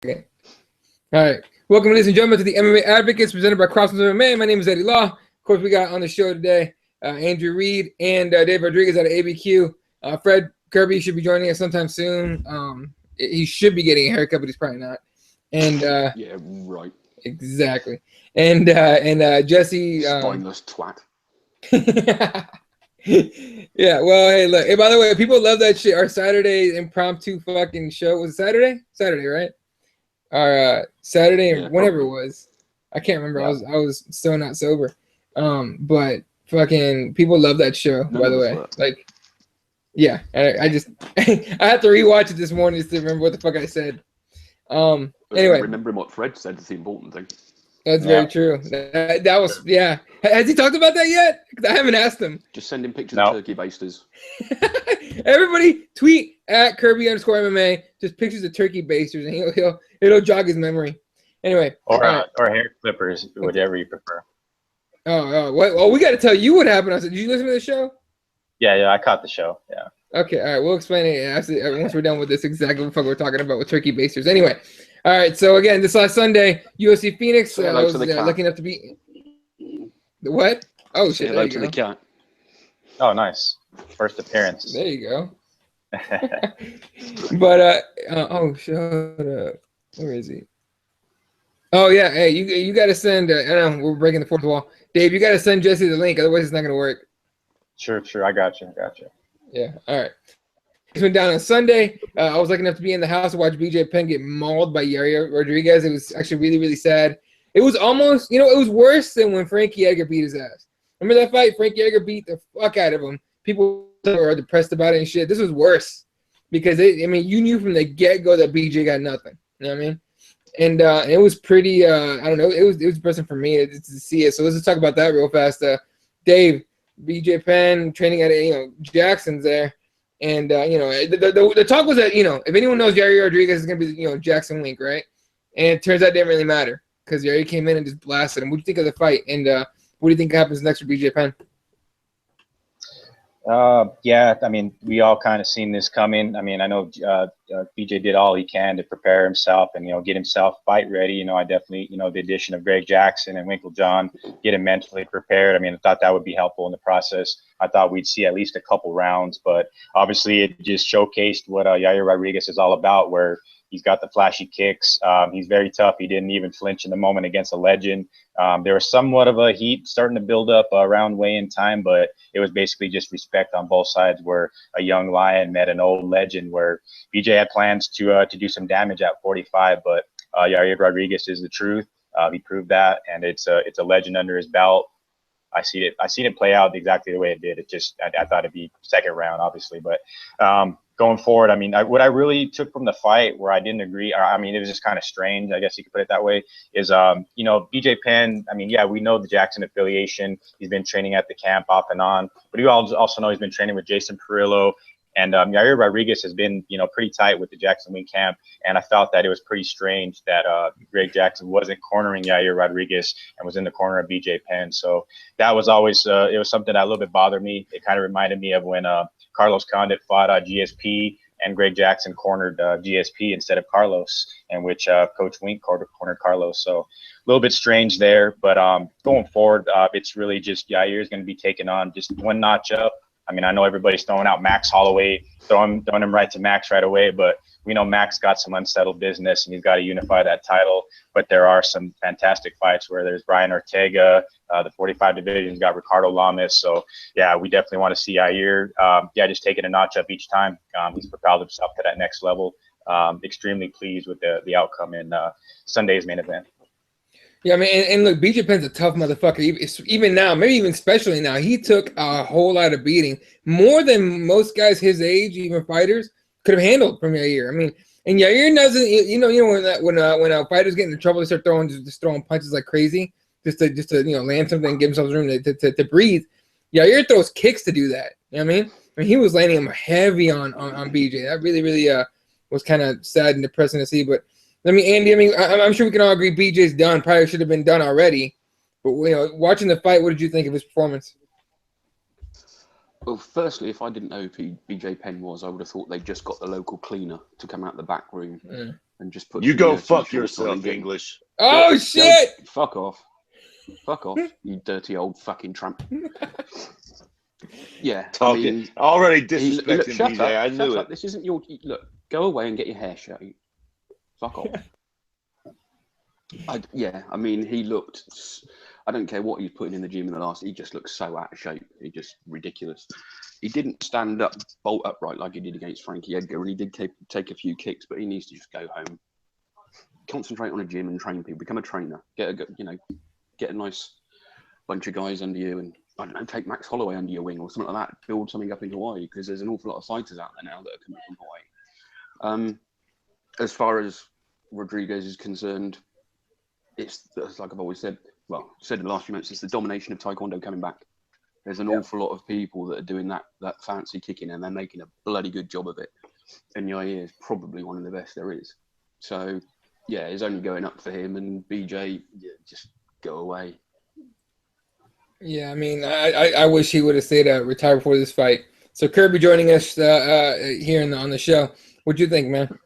All right. Welcome, ladies and gentlemen, to the MMA Advocates presented by CrossBonesMMA. My name is Eddie Law. Of course, we got on the show today Andrew Reed and Dave Rodriguez out of ABQ. Fred Kirby should be joining us sometime soon. He should be getting a haircut, but he's probably not. And yeah, right. Exactly. And Jesse. Spineless twat. Yeah, well, hey, look. Hey, by the way, people love that shit. Our Saturday impromptu fucking show was it Saturday? Saturday, right? Our Saturday, Yeah, whenever probably. it was. I can't remember. Yeah. I was still not sober. But fucking people love that show. By the way, like, yeah. I just I had to rewatch it this morning just to remember what the fuck I said. Anyway, remembering what Fred said is the important thing. That's very true. That was, yeah. Has he talked about that yet? Because I haven't asked him. Just send him pictures of turkey basters. Everybody tweet at Kirby_MMA just pictures of turkey basters, and it'll jog his memory. Anyway, or hair clippers, whatever you prefer. Well, we got to tell you what happened. I said, did you listen to the show? Yeah, I caught the show. Yeah. Okay, all right. We'll explain it once we're done with this. Exactly what the fuck we're talking about with turkey basters. Anyway. All right, so again, this last Sunday, UFC Phoenix. I was lucky enough to be. The what? Oh shit! Hello to the cat. Oh, nice. First appearance. There you go. But oh, shut up. Where is he? Oh yeah, hey, you got to send. I know we're breaking the fourth wall. Dave, you got to send Jesse the link, otherwise it's not gonna work. Sure. I got you. Yeah. All right. This went down on Sunday. I was lucky enough to be in the house to watch BJ Penn get mauled by Yair Rodriguez. It was actually really, really sad. It was almost, it was worse than when Frankie Edgar beat his ass. Remember that fight? Frankie Edgar beat the fuck out of him. People were depressed about it and shit. This was worse because, you knew from the get-go that BJ got nothing. You know what I mean? And it was pretty, I don't know, it was depressing for me to see it. So let's just talk about that real fast. Dave, BJ Penn training at, Jackson's there. And, the talk was that, if anyone knows Yair Rodriguez is going to be, Jackson Link, right? And it turns out it didn't really matter because Yair came in and just blasted him. What do you think of the fight? And what do you think happens next for BJ Penn? Yeah, we all kind of seen this coming. I know BJ did all he can to prepare himself and, get himself fight ready. I definitely, the addition of Greg Jackson and Winklejohn, get him mentally prepared. I thought that would be helpful in the process. I thought we'd see at least a couple rounds, but obviously it just showcased what Yair Rodriguez is all about, where he's got the flashy kicks. He's very tough. He didn't even flinch in the moment against a legend. There was somewhat of a heat starting to build up around weigh-in time, but it was basically just respect on both sides, where a young lion met an old legend, where BJ had plans to do some damage at 45, but Yair Rodriguez is the truth. He proved that, and it's a legend under his belt. I seen it play out exactly the way it did. It just, I thought it'd be second round, obviously, but going forward, what I really took from the fight where I didn't agree, it was just kind of strange, I guess you could put it that way, is, BJ Penn, yeah, we know the Jackson affiliation. He's been training at the camp off and on, but you also know he's been training with Jason Perillo. And Yair Rodriguez has been, pretty tight with the Jackson Wing camp. And I felt that it was pretty strange that Greg Jackson wasn't cornering Yair Rodriguez and was in the corner of BJ Penn. So that was always, it was something that a little bit bothered me. It kind of reminded me of when Carlos Condit fought GSP and Greg Jackson cornered GSP instead of Carlos, in which Coach Wink cornered Carlos. So a little bit strange there. But going forward, it's really just Yair is going to be taking on just one notch up. I know everybody's throwing out Max Holloway, throwing him right to Max right away, but we know Max got some unsettled business and he's got to unify that title. But there are some fantastic fights where there's Brian Ortega, the 45 division's got Ricardo Lamas. So yeah, we definitely want to see Yair, just taking a notch up each time. He's propelled himself to that next level. Extremely pleased with the outcome in Sunday's main event. Yeah, and look, BJ Penn's a tough motherfucker. Even now, maybe even especially now, he took a whole lot of beating, more than most guys his age, even fighters, could have handled from Yair. And Yair doesn't, when a fighter's getting in trouble, they start throwing punches like crazy, just to land something and give themselves room to breathe. Yair throws kicks to do that. You know what I mean? He was landing him heavy on BJ. That really was kind of sad and depressing to see, but. Andy, I'm sure we can all agree BJ's done. Probably should have been done already. But, watching the fight, what did you think of his performance? Well, firstly, if I didn't know who BJ Penn was, I would have thought they just got the local cleaner to come out the back room and just put. You go fuck shorts on yourself, and get- Oh, shit! Fuck off. Fuck off, you dirty old fucking tramp. Yeah, Talking, I mean, already look, disrespecting shut BJ. up, I knew shut it. up. This isn't your look. Go away and get your hair shut. Fuck off. I mean, he looked. I don't care what he's putting in the gym in the last. He just looks so out of shape. He just ridiculous. He didn't stand up, bolt upright like he did against Frankie Edgar, and he did take a few kicks. But he needs to just go home, concentrate on a gym and train people. Become a trainer. Get a nice bunch of guys under you, and I don't know, take Max Holloway under your wing or something like that. Build something up in Hawaii, because there's an awful lot of fighters out there now that are coming from Hawaii. As far as Rodriguez is concerned, it's like I've always said. Well, said in the last few months, it's the domination of Taekwondo coming back. There's an awful lot of people that are doing that fancy kicking, and they're making a bloody good job of it. And Yair is probably one of the best there is. So, yeah, it's only going up for him. And BJ, just go away. Yeah, I mean, I wish he would have stayed retired before this fight. So Kirby joining us here on the show. What'd you think, man?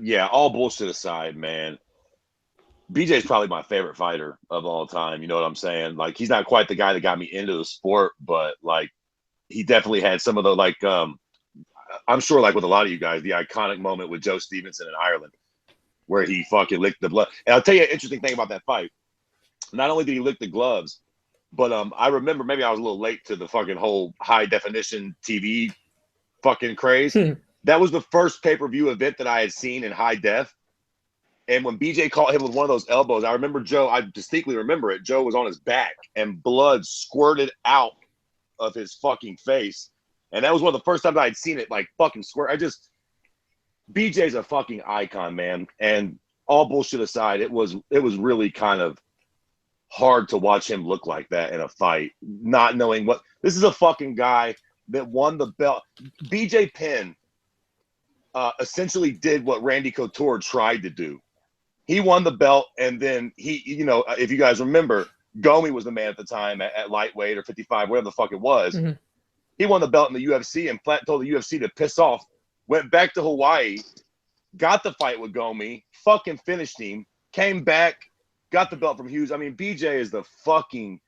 Yeah, all bullshit aside, man. BJ's probably my favorite fighter of all time. You know what I'm saying? Like, he's not quite the guy that got me into the sport, but like, he definitely had some of the I'm sure, like with a lot of you guys, the iconic moment with Joe Stevenson in Ireland, where he fucking licked the blood. And I'll tell you an interesting thing about that fight. Not only did he lick the gloves, but I remember, maybe I was a little late to the fucking whole high definition TV fucking craze. That was the first pay-per-view event that I had seen in high def. And when BJ caught him with one of those elbows, I remember Joe, I distinctly remember it. Joe was on his back and blood squirted out of his fucking face. And that was one of the first times I had seen it like fucking squirt. BJ's a fucking icon, man. And all bullshit aside, it was really kind of hard to watch him look like that in a fight, not knowing what. This is a fucking guy that won the belt. BJ Penn essentially did what Randy Couture tried to do. He won the belt, and then he, if you guys remember, Gomi was the man at the time at lightweight or 55, whatever the fuck it was. Mm-hmm. He won the belt in the UFC and flat told the UFC to piss off, went back to Hawaii, got the fight with Gomi, fucking finished him, came back, got the belt from Hughes. I mean, BJ is the fucking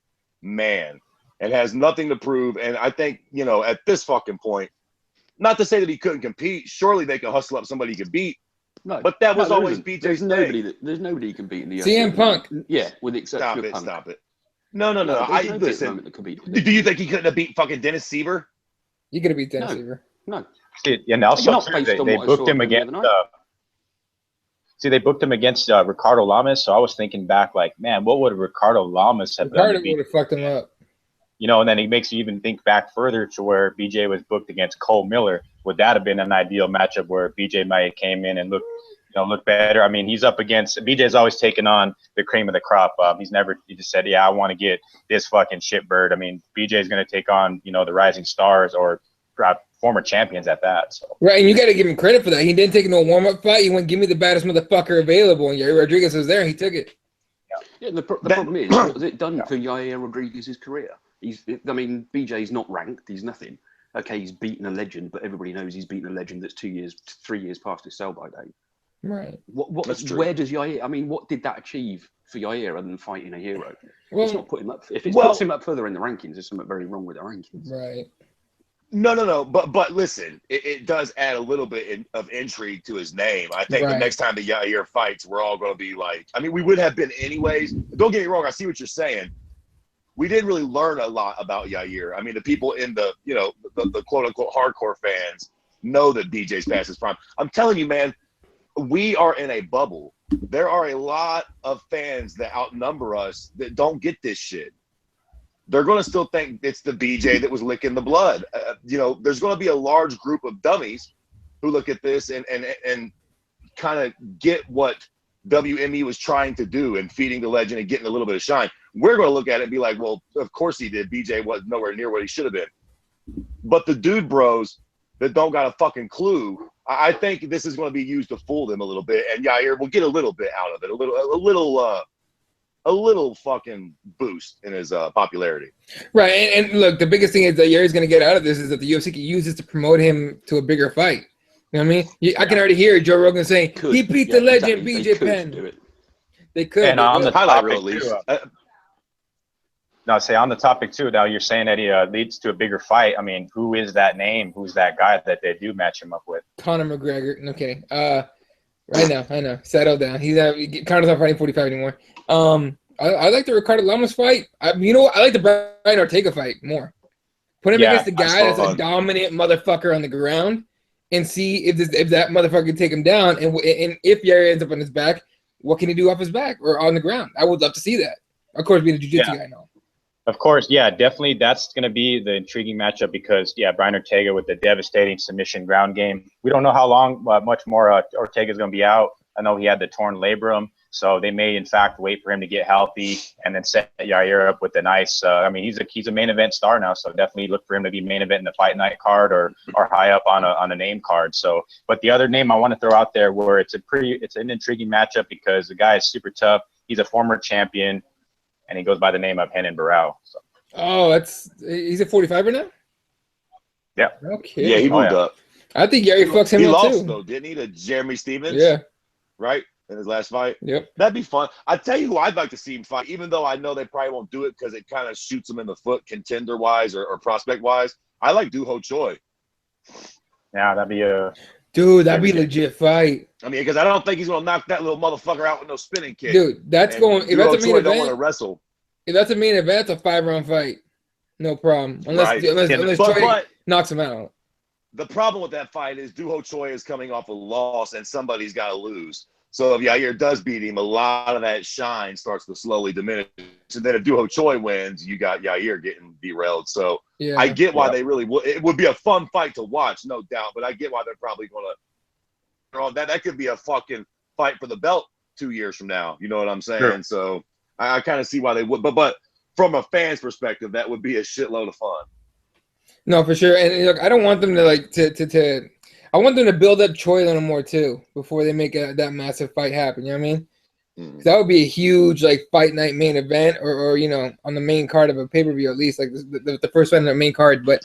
man and has nothing to prove. And I think, at this fucking point, not to say that he couldn't compete, surely they could hustle up somebody he could beat. No, but that was always BJ's There's nobody you can beat in the UFC. CM Punk. Yeah, with the exception of Punk. Stop it. No. Listen. Do you think he couldn't have beat fucking Dennis Seaver? You could have beat Dennis Seaver. No. And also they booked him against. They booked him against Ricardo Lamas. So I was thinking back, like, man, what would Ricardo Lamas have done? Ricardo would have fucked him up. And then he makes you even think back further to where BJ was booked against Cole Miller. Would that have been an ideal matchup where BJ might have came in and look better? I mean, he's up against BJ's always taken on the cream of the crop. He just said, yeah, I want to get this fucking shitbird. I mean, BJ's going to take on, the rising stars or former champions at that. So. Right, and you got to give him credit for that. He didn't take no warm-up fight. He went, give me the baddest motherfucker available. And Yair Rodriguez was there, and he took it. Yeah, the problem is, what has it done for Yair Rodriguez's career? BJ's not ranked. He's nothing. Okay, he's beaten a legend, but everybody knows he's beaten a legend that's 3 years past his sell-by date. Right. Where does Yair? What did that achieve for Yair other than fighting a hero? It's not put him up. If it puts him up further in the rankings, there's something very wrong with the rankings. Right. No. But listen, it does add a little bit of intrigue to his name. I think the next time that Yair fights, we're all going to be like, we would have been anyways. Don't get me wrong. I see what you're saying. We didn't really learn a lot about Yair. The people in the quote unquote hardcore fans know that BJ's past his prime. I'm telling you, man, we are in a bubble. There are a lot of fans that outnumber us that don't get this shit. They're going to still think it's the BJ that was licking the blood. There's going to be a large group of dummies who look at this and kind of get what WME was trying to do and feeding the legend and getting a little bit of shine. We're going to look at it and be like, well, of course he did. BJ was nowhere near what he should have been. But the dude bros that don't got a fucking clue, I think this is going to be used to fool them a little bit. And Yair will get a little bit out of it, a little a little fucking boost in his popularity. Right, and look, the biggest thing is that Yair's going to get out of this is that the UFC can use this to promote him to a bigger fight. You know what I mean? I can already hear Joe Rogan saying, he beat the legend BJ Penn. They could. And on the highlight topic reel, too, on the topic too, now you're saying that he leads to a bigger fight. I mean, who is that name? Who's that guy that they do match him up with? Conor McGregor. Okay. I know. Settle down. Conor's not fighting 45 anymore. I like the Ricardo Lamas fight. You know what? I like the Brian Ortega fight more. Put him against the guy that's a dominant motherfucker on the ground and see if that motherfucker can take him down. And if Yair ends up on his back, what can he do off his back or on the ground? I would love to see that. Of course, being a jiu-jitsu guy now. Of course, yeah, definitely. That's going to be the intriguing matchup because, Brian Ortega with the devastating submission ground game. We don't know how long, much more Ortega is going to be out. I know he had the torn labrum, so they may, in fact, wait for him to get healthy and then set Yair up with a nice. He's a main event star now, so definitely look for him to be main event in the fight night card or high up on a name card. So, but the other name I want to throw out there, where it's an intriguing matchup because the guy is super tough. He's a former champion. And he goes by the name of Renan Barão. So. Oh, he's at 45 now? Yeah. Okay. Yeah, he moved up. I think Yair fucks him up too. He lost, though, didn't he, to Jeremy Stevens? Yeah. Right? In his last fight? Yep. That'd be fun. I tell you who I'd like to see him fight, even though I know they probably won't do it because it kind of shoots him in the foot contender-wise or prospect-wise. I like Doo Ho Choi. Yeah, that'd be a... Dude, that'd be a legit fight. I mean, because I don't think he's going to knock that little motherfucker out with no spinning kick. Dude, that's going. If that's a main event, don't want to wrestle. If that's a main event, it's a 5-round fight. No problem. Unless Choi knocks him out. The problem with that fight is Doo Ho Choi is coming off a loss, and somebody's got to lose. So if Yair does beat him, a lot of that shine starts to slowly diminish. And then if Doo Ho Choi wins, you got Yair getting derailed. So I get why they really would. It would be a fun fight to watch, no doubt. But I get why they're probably going to. That could be a fucking fight for the belt 2 years from now. You know what I'm saying? Sure. So I kind of see why they would. But from a fan's perspective, that would be a shitload of fun. No, for sure. And look, I don't want them to I want them to build up Choi a little more too before they make that massive fight happen. You know what I mean? That would be a huge fight night main event, or on the main card of a pay per view at least, like the first one on the main card. But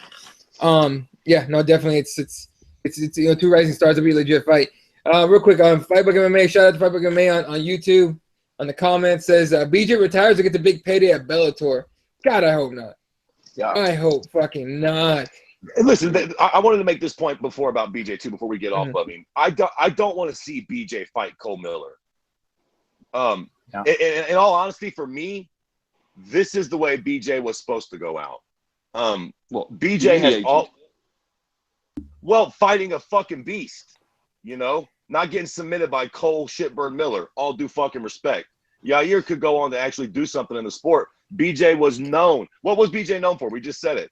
definitely it's 2 rising stars will be a legit fight. Real quick on Fightbook MMA, shout out to Fightbook MMA on YouTube. On the comments says BJ retires to get the big payday at Bellator. God, I hope not. Yeah, I hope fucking not. Listen, I wanted to make this point before about BJ too. Before we get off of him, I don't want to see BJ fight Cole Miller. In all honesty, for me, this is the way BJ was supposed to go out. BJ has fighting a fucking beast, not getting submitted by Cole Shitbird Miller. All due fucking respect. Yair could go on to actually do something in the sport. BJ was known. What was BJ known for? We just said it.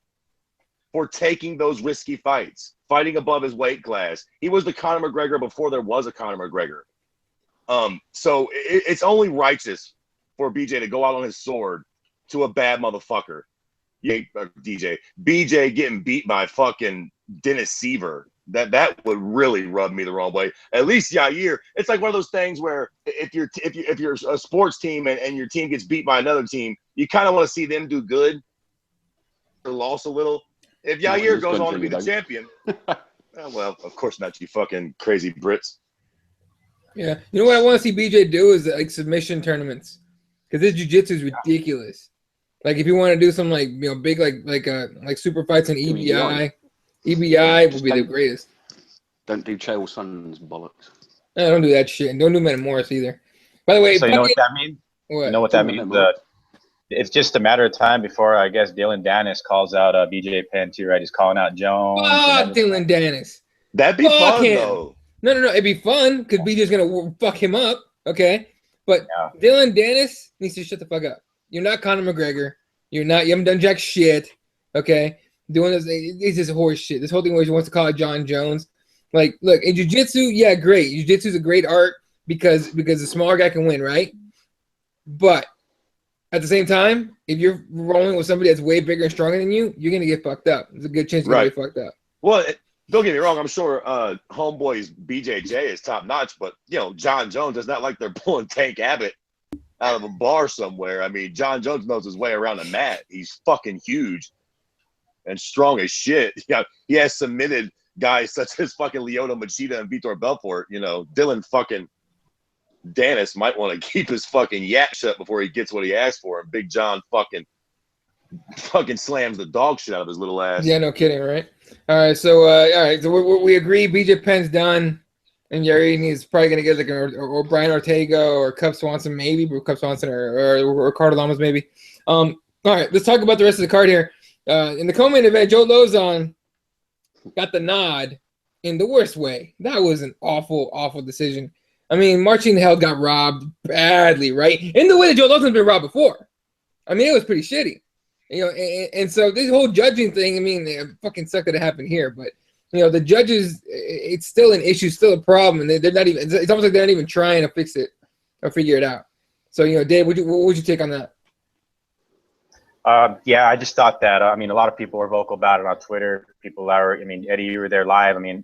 For taking those risky fights, fighting above his weight class. He was the Conor McGregor before there was a Conor McGregor. So it's only righteous for BJ to go out on his sword to a bad motherfucker. BJ getting beat by fucking Dennis Seaver. That would really rub me the wrong way. At least Yair, it's like one of those things where if you're a sports team and your team gets beat by another team, you kind of want to see them do good or lost a little. If Yair goes on to be the champion, well, of course not, you fucking crazy Brits. Yeah, you know what I want to see BJ do is submission tournaments, because this jiu-jitsu is ridiculous. Like if you want to do some big like super fights in EBI would be the greatest. Don't do Chael Sonnen's bollocks. No, don't do that shit. And don't do Metamoris either. By the way, so you know what that means? What? You know what that means? It's just a matter of time before I guess Dylan Dennis calls out BJ Penn too, right? He's calling out Jones. Fuck Dylan Dennis. That'd be fun though. No. It'd be fun because BJ's gonna fuck him up. Okay, but Dylan Dennis needs to shut the fuck up. You're not Conor McGregor. You haven't done jack shit. Okay, doing this is horse shit. This whole thing where he wants to call it John Jones. Like, look, in jiu-jitsu, yeah, great. Jiu-jitsu is a great art because the smaller guy can win, right? But at the same time, if you're rolling with somebody that's way bigger and stronger than you, you're gonna get fucked up. There's a good chance you're gonna get fucked up. Well, don't get me wrong. I'm sure homeboy's BJJ is top notch, but John Jones is not like they're pulling Tank Abbott out of a bar somewhere. I mean, John Jones knows his way around a mat. He's fucking huge and strong as shit. Yeah, he has submitted guys such as fucking Lyoto Machida and Vitor Belfort. You know, Dylan fucking Dennis might want to keep his fucking yak shut before he gets what he asked for. And Big John fucking slams the dog shit out of his little ass. Yeah, no kidding, right? All right, so we agree. BJ Penn's done, and Yair is probably gonna get like or Brian Ortega or Cub Swanson, maybe Cub Swanson or Ricardo Lamas, maybe. All right, let's talk about the rest of the card here. In the co-main event, Joe Lozon got the nod in the worst way. That was an awful, awful decision. I mean, Marcin Held got robbed badly, right? In the way that Joe Lozon's been robbed before. I mean, it was pretty shitty. You know, and so this whole judging thing, I mean, it fucking sucked that it happened here, but you know, the judges, it's still an issue, still a problem, and they're not even. It's almost like they're not even trying to fix it or figure it out. So, you know, Dave, what would you take on that? Yeah, I just thought that, I mean, a lot of people were vocal about it on Twitter. People that were, I mean, Eddie, you were there live. I mean,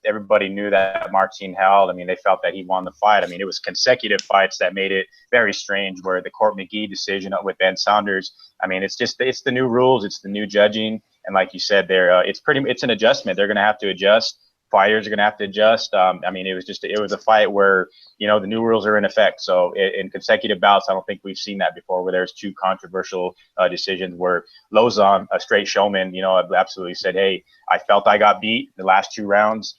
everybody knew that Marcin Held. I mean, they felt that he won the fight. I mean, it was consecutive fights that made it very strange, where the Court McGee decision with Ben Saunders, I mean, it's the new rules. It's the new judging. And like you said there, it's an adjustment. They're going to have to adjust. Fighters are going to have to adjust. I mean, it was a fight where, you know, the new rules are in effect. So in consecutive bouts, I don't think we've seen that before, where there's two controversial decisions where Lozon, a straight showman, you know, absolutely said, hey, I felt I got beat the last 2 rounds.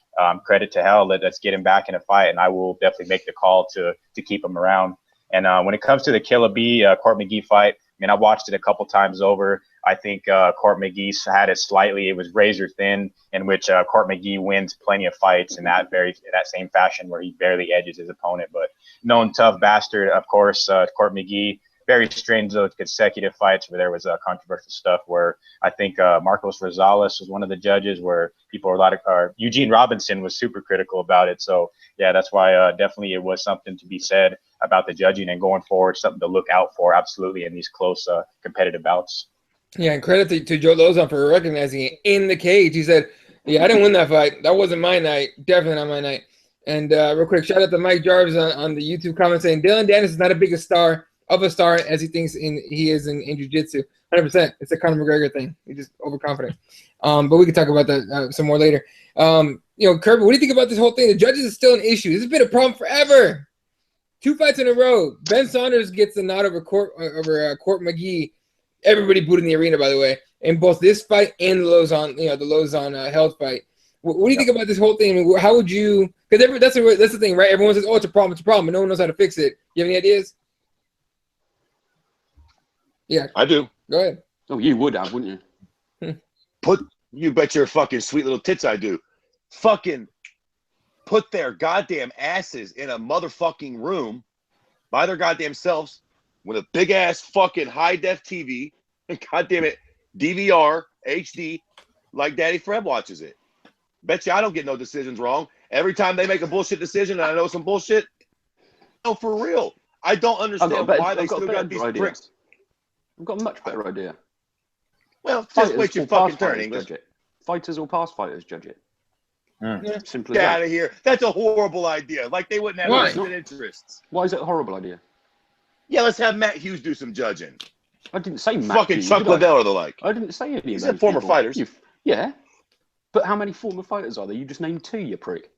Credit to Held. Let's get him back in a fight. And I will definitely make the call to keep him around. And when it comes to the Killa B, Court McGee fight, I mean, I watched it a couple times over. I think Court McGee had it slightly. It was razor thin, in which Court McGee wins plenty of fights in that same fashion, where he barely edges his opponent. But known tough bastard, of course, Court McGee. Very strange those consecutive fights where there was controversial stuff. Where I think Marcos Rosales was one of the judges, where people were Eugene Robinson was super critical about it. So yeah, that's why definitely it was something to be said about the judging, and going forward, something to look out for absolutely in these close competitive bouts. Yeah, and credit to Joe Lozon for recognizing it in the cage. He said, yeah, I didn't win that fight. That wasn't my night. Definitely not my night. And real quick, shout out to Mike Jarvis on the YouTube comment saying, Dylan Dennis is not a big a star as he thinks he is in jiu-jitsu. 100%. It's a Conor McGregor thing. He's just overconfident. But we can talk about that some more later. You know, Kirby, what do you think about this whole thing? The judges is still an issue. This has been a problem forever. 2 fights in a row. Ben Saunders gets the nod over Court McGee. Everybody booed in the arena, by the way, in both this fight and the Lozon Held fight. What do you think about this whole thing? I mean, how would you? Because that's the thing, right? Everyone says, "Oh, it's a problem, but no one knows how to fix it." You have any ideas? Yeah, I do. Go ahead. Oh, you would have, wouldn't you? You bet your fucking sweet little tits I do. Fucking put their goddamn asses in a motherfucking room by their goddamn selves with a big ass fucking high def TV and goddamn it, DVR, HD, like Daddy Fred watches it. Bet you I don't get no decisions wrong. Every time they make a bullshit decision and I know some bullshit, no, for real. I don't understand why they still got these bricks. I've got a much better idea. Well, just wait your fucking turn, English. Fighters or past fighters judge it. Simple as Get that. out of here. That's a horrible idea. Like they wouldn't have vested interests. Why is it a horrible idea? Yeah, let's have Matt Hughes do some judging. I didn't say Matt Fucking Hughes, Chuck Liddell or the like. I didn't say any of those. You said former fighters. Yeah. But how many former fighters are there? You just named 2, you prick.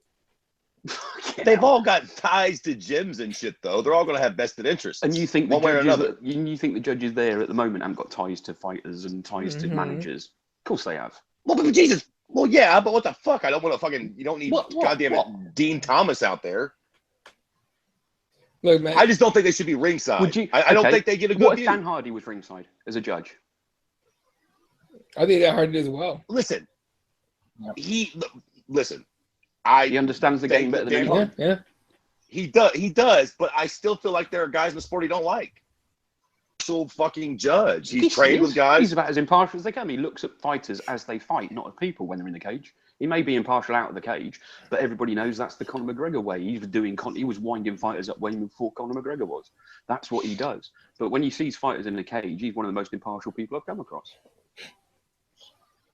They've all got ties to gyms and shit, though. They're all going to have vested interests. And you think one way or another? You think the judges there at the moment haven't got ties to fighters and ties to managers? Of course they have. Well, but Jesus. Well, yeah, but what the fuck? I don't want to fucking. You don't need goddamn it, Dean Thomas out there. Look, man. I just don't think they should be ringside. I don't think they get a good What view. if Dan Hardy was ringside as a judge? I think that Hardy as well. Listen, listen. He understands the game better than anyone. Yeah. He does, but I still feel like there are guys in the sport he don't like. Actual fucking judge. He's trained with guys. He's about as impartial as they can. He looks at fighters as they fight, not at people when they're in the cage. He may be impartial out of the cage, but everybody knows that's the Conor McGregor way. He was winding fighters up way before Conor McGregor was. That's what he does. But when he sees fighters in the cage, he's one of the most impartial people I've come across.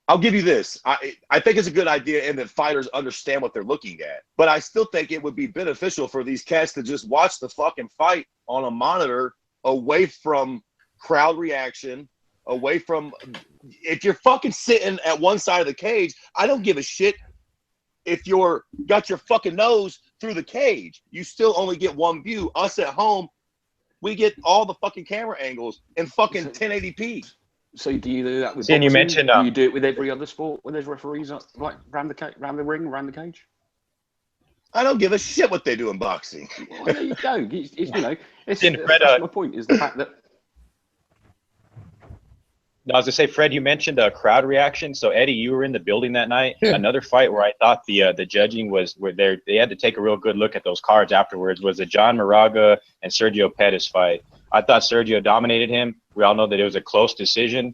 I'll give you this. I think it's a good idea and that fighters understand what they're looking at. But I still think it would be beneficial for these cats to just watch the fucking fight on a monitor away from crowd reaction, away from – if you're fucking sitting at one side of the cage, I don't give a shit if you're got your fucking nose through the cage. You still only get one view. Us at home, we get all the fucking camera angles in fucking 1080p. So do you do that with And you boxing? mentioned, do you do it with every other sport when there's referees like round the ring, around the cage? I don't give a shit what they do in boxing. Well, there you go. It's Fred, that's my point is the fact that. No, I was gonna say, Fred, you mentioned a crowd reaction. So Eddie, you were in the building that night. Yeah. Another fight where I thought the judging was where they had to take a real good look at those cards afterwards was the John Moraga and Sergio Pettis fight. I thought Sergio dominated him. We all know that it was a close decision.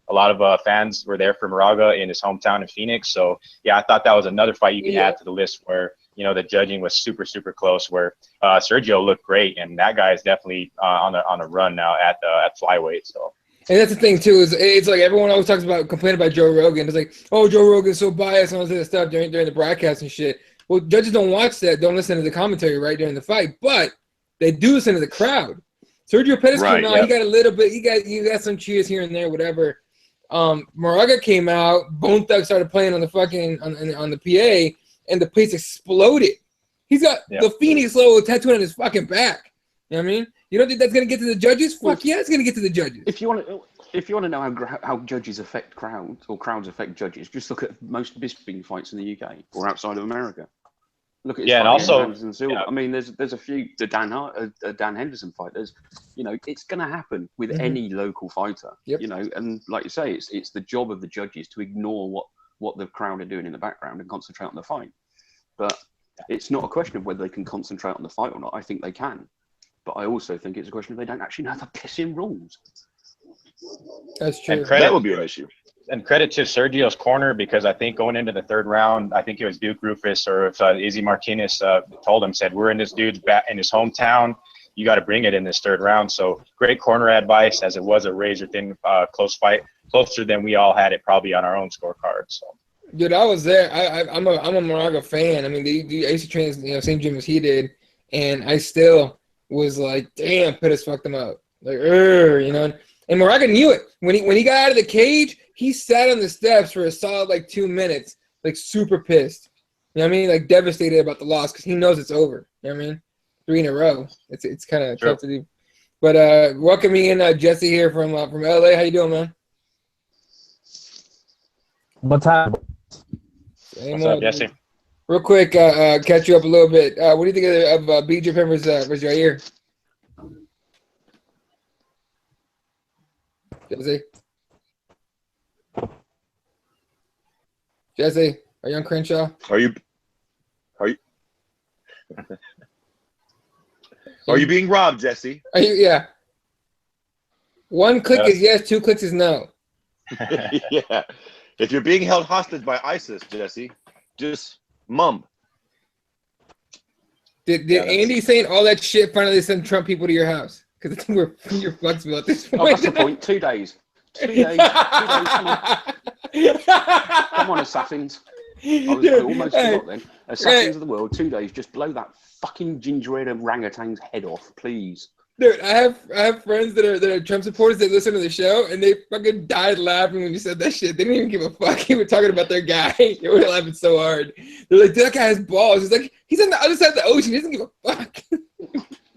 A lot of fans were there for Moraga in his hometown in Phoenix. So yeah, I thought that was another fight you can add to the list where the judging was super, super close. Where Sergio looked great, and that guy is definitely on a run now at flyweight. So. And that's the thing too, is it's like everyone always talks about complaining about Joe Rogan. It's like, oh, Joe Rogan's so biased and all this stuff during the broadcast and shit. Well, judges don't watch that, don't listen to the commentary right during the fight, but they do listen to the crowd. Sergio Pettis came out, he got a little bit, he got some cheers here and there, whatever. Moraga came out, Bone Thug started playing on the fucking on the PA, and the place exploded. He's got the Phoenix logo tattooed on his fucking back. You know what I mean? You don't think that's gonna get to the judges? Fuck yeah, it's gonna get to the judges. If you want to know how judges affect crowds or crowds affect judges, just look at most Bisping fights in the UK or outside of America. Look at and also, I mean, there's a few the Dan Henderson fight. There's, it's gonna happen with any local fighter. And like you say, it's the job of the judges to ignore what the crowd are doing in the background and concentrate on the fight. But it's not a question of whether they can concentrate on the fight or not. I think they can. But I also think it's a question of they don't actually know the pissing rules. That's true. That would be an issue. And credit to Sergio's corner, because I think going into the third round, I think it was Duke Rufus or if Izzy Martinez told him, said, we're in this dude's in his hometown. You got to bring it in this third round. So great corner advice, as it was a razor-thin close fight, closer than we all had it probably on our own scorecard. So. Dude, I was there. I'm a Moraga fan. I mean, I used to train same gym as he did, and I still was like, damn, Pettis fucked him up. Like, And Moraga knew it. When he got out of the cage, he sat on the steps for a solid 2 minutes, super pissed. You know what I mean? Devastated about the loss because he knows it's over. You know what I mean? 3 in a row. It's kind of tough to do. But welcoming in Jesse here from LA. How you doing, man? What's happening? What's up, Jesse? Real quick, catch you up a little bit. What do you think of BJ Penn versus Yair? Jesse, are you on Crenshaw? Are you being robbed, Jesse? Are you? Yeah. 1 click is yes, 2 clicks is no. Yeah. If you're being held hostage by ISIS, Jesse, just mum. Did Andy saying all that shit finally send Trump people to your house? Because we're flexible at this point. Oh, that's the point. 2 days. 2 days. 2 days. Come on, assassins. I almost forgot then. Assassins of the world, 2 days. Just blow that fucking ginger-haired orangutan's head off, please. Dude, I have friends that are Trump supporters that listen to the show, and they fucking died laughing when you said that shit. They didn't even give a fuck. They were talking about their guy. They were laughing so hard. They're like, that guy has balls. He's like, he's on the other side of the ocean. He doesn't give a fuck.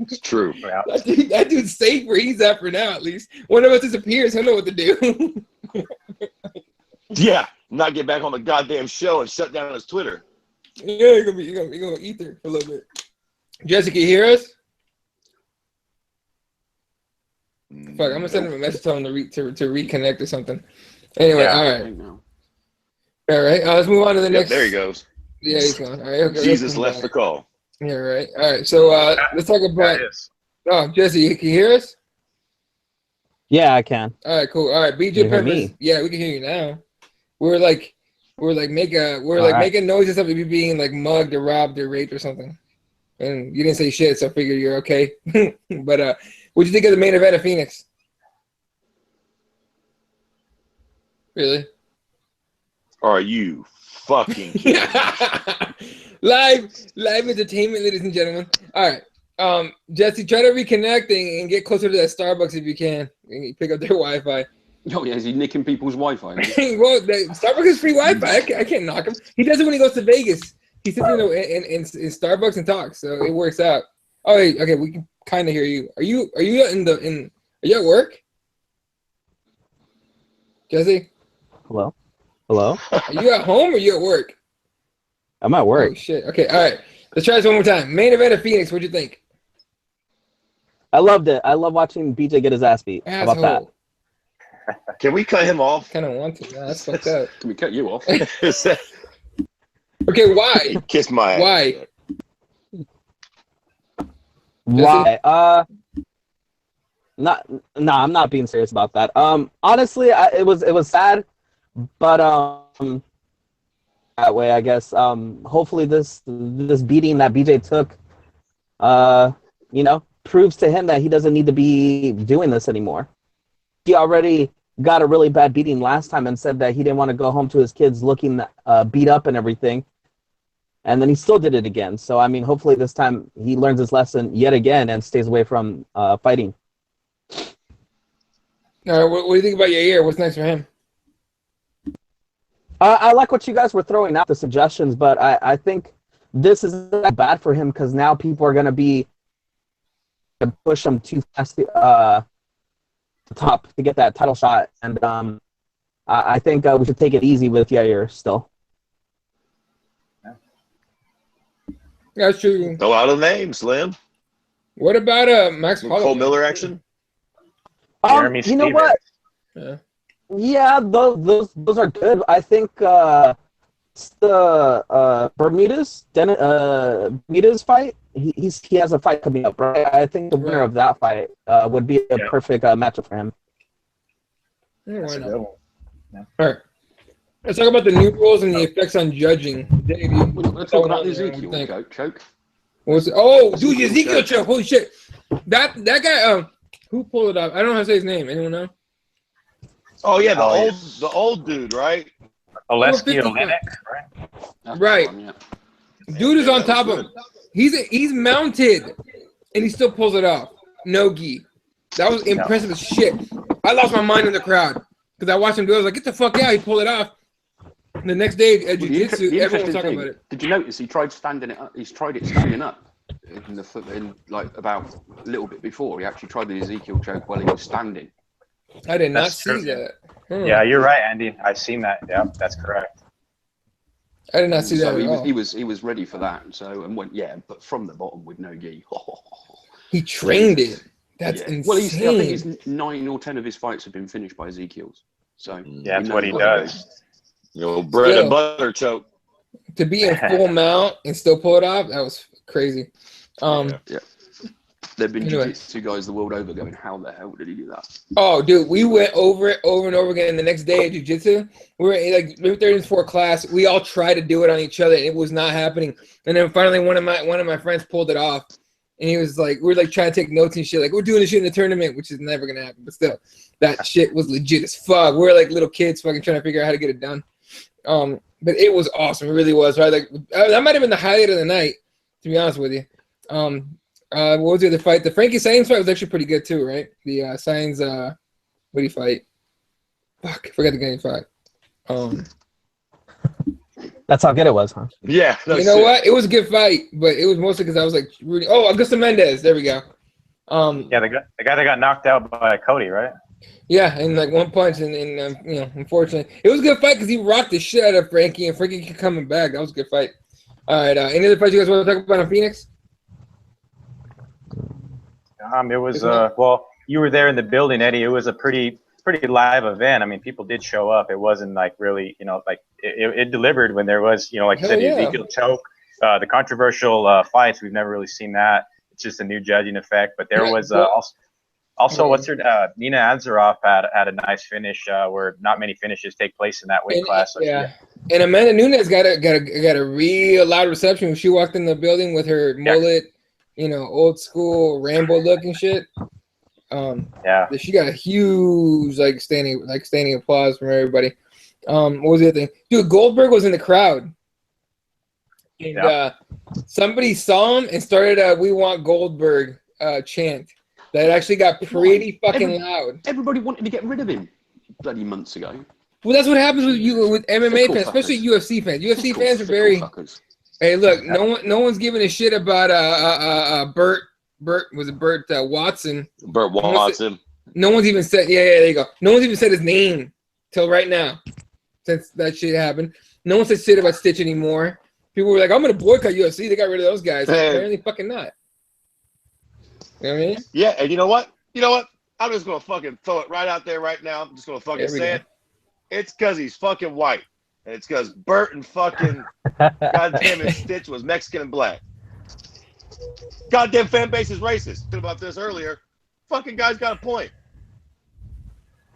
It's true. That dude's safe where he's at for now, at least. One of us disappears, he'll know what to do. Yeah, not get back on the goddamn show and shut down his Twitter. Yeah, you're gonna ether for a little bit. Jessica, you hear us? Fuck, I'm gonna send him a message telling him to reconnect or something. Anyway, all right. All right, let's move on to the next. There he goes. Yeah, he's gone. All right, okay, Jesus left the call. Yeah, right. All right, so let's talk about. Oh, Jesse, can you hear us? Yeah, I can. All right, cool. All right, BJ Penn. Yeah, we can hear you now. We're making noises of you being mugged or robbed or raped or something, and you didn't say shit, so I figured you're okay. But what'd you think of the main event of Phoenix? Really? Are you fucking kidding? live entertainment, ladies and gentlemen. All right, Jesse, try to reconnect and get closer to that Starbucks if you can. And pick up their Wi-Fi. Oh yeah, is he nicking people's Wi-Fi? Well, Starbucks is free Wi-Fi. I can't knock him. He does it when he goes to Vegas. He sits in Starbucks and talks, so it works out. Oh, wait, okay, we can kind of hear you. Are you are you at work, Jesse? Hello? Are you at home or are you at work? I'm at work. Oh shit. Okay, all right. Let's try this one more time. Main event of Phoenix. What'd you think? I loved it. I love watching BJ get his ass beat. How about that? Can we cut him off? Kind of want to. No, that's fucked up. Can we cut you off? Okay, why? Kiss my ass. Why? Why? I'm not being serious about that. Honestly, it was sad, but that way, I guess. Hopefully, this beating that BJ took, proves to him that he doesn't need to be doing this anymore. He already got a really bad beating last time and said that he didn't want to go home to his kids looking beat up and everything. And then he still did it again. So, I mean, hopefully this time he learns his lesson yet again and stays away from fighting. All right, what do you think about Yair? What's next for him? I like what you guys were throwing out, the suggestions, but I think this is bad for him because now people are going to be push him too fast to the top to get that title shot. And I think we should take it easy with Yair still. That's true. A lot of names, Slim. What about Max Holloway? Cole Miller action? You know what? Yeah, those are good. I think the Bermudez fight. He has a fight coming up, right? I think the winner of that fight would be a perfect matchup for him. Why not? All right. Let's talk about the new rules and the effects on judging. Dave, let's talk about the Ezekiel choke. Dude, Ezekiel choke. Holy shit. That guy, who pulled it off? I don't know how to say his name. Anyone know? Oh yeah, the old dude, right? Oleski Olenek, right? Right. Dude is on top of him. He's mounted, and he still pulls it off. No gi. That was impressive as shit. I lost my mind in the crowd because I watched him do it. I was like, "Get the fuck out!" He pulled it off. And the next day at jiu-jitsu, everyone was talking about it. Did you notice he tried standing it up? He's tried it standing up in like about a little bit before. He actually tried the Ezekiel choke while he was standing. I did not see that. Yeah, you're right, Andy. I've seen that. Yeah, that's correct. I did not see that So at all. he was ready for that. So and went but from the bottom with no gi. He trained it. That's insane. Well, I think his 9 or 10 of his fights have been finished by Ezekiel's. So that's what he does. Bread and butter choke. To be in full mount and still pull it off, that was crazy. There've been jiu-jitsu guys the world over going, how the hell did he do that? Oh, dude, we went over it over and over again. And the next day at jiu-jitsu, we were in like maybe 3rd and 4th class. We all tried to do it on each other, and it was not happening. And then finally, one of my friends pulled it off, and he was like, we're like trying to take notes and shit. Like, we're doing this shit in the tournament, which is never gonna happen. But still, that shit was legit as fuck. We were like little kids, fucking trying to figure out how to get it done. But it was awesome. It really was. Right? Like that might have been the highlight of the night, to be honest with you. What was the other fight? The Frankie Sainz fight was actually pretty good too, right? The Sainz, what did he fight? Fuck, I forgot the game fight. That's how good it was, huh? Yeah. You know what? It was a good fight, but it was mostly because I was like rooting. Oh, Augusto Mendez. There we go. Yeah, the guy that got knocked out by Cody, right? Yeah, and like one punch, and unfortunately, it was a good fight because he rocked the shit out of Frankie, and Frankie kept coming back. That was a good fight. All right, any other fights you guys want to talk about on Phoenix? It was well, you were there in the building, Eddie. It was a pretty live event. I mean, people did show up. It wasn't like really, like it delivered when there was, like you said, the Ezekiel choke, the controversial fights. We've never really seen that. It's just a new judging effect. But there was also what's her Nina Ansaroff had a nice finish where not many finishes take place in that weight class. So and Amanda Nunes got a real loud reception when she walked in the building with her mullet. Old school Rambo look and shit. She got a huge standing applause from everybody. What was the other thing? Dude, Goldberg was in the crowd. And somebody saw him and started a "We Want Goldberg" chant. That actually got pretty fucking loud. Everybody wanted to get rid of him bloody months ago. Well, that's what happens with MMA fans, especially UFC fans. UFC fans are very. Hey, look, no one's giving a shit about Burt was it Burt Watson? Burt Watson. No one's even said. Yeah, there you go. No one's even said his name till right now, since that shit happened. No one said shit about Stitch anymore. People were like, "I'm gonna boycott UFC." They got rid of those guys. Apparently, fucking not. You know what I mean? Yeah, and you know what? I'm just gonna fucking throw it right out there right now. I'm just gonna fucking say it. It's because he's fucking white, and it's because Burt and fucking goddamn it, Stitch was Mexican and black. Goddamn fan base is racist. Talked about this earlier. Fucking guy's got a point.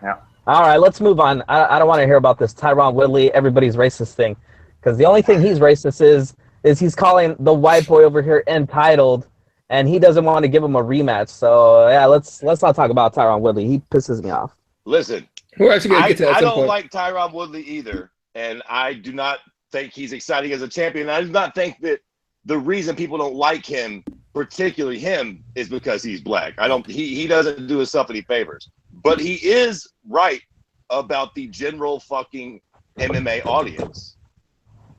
Yeah. All right, let's move on. I don't want to hear about this Tyron Woodley, everybody's racist thing, because the only thing he's racist is he's calling the white boy over here entitled, and he doesn't want to give him a rematch. So yeah, let's not talk about Tyron Woodley. He pisses me off. Listen, we're actually gonna get to that. I don't like Tyron Woodley either, and I do not think he's exciting as a champion. I do not think that the reason people don't like him, particularly him, is because he's black. He doesn't do himself any favors. But he is right about the general fucking MMA audience.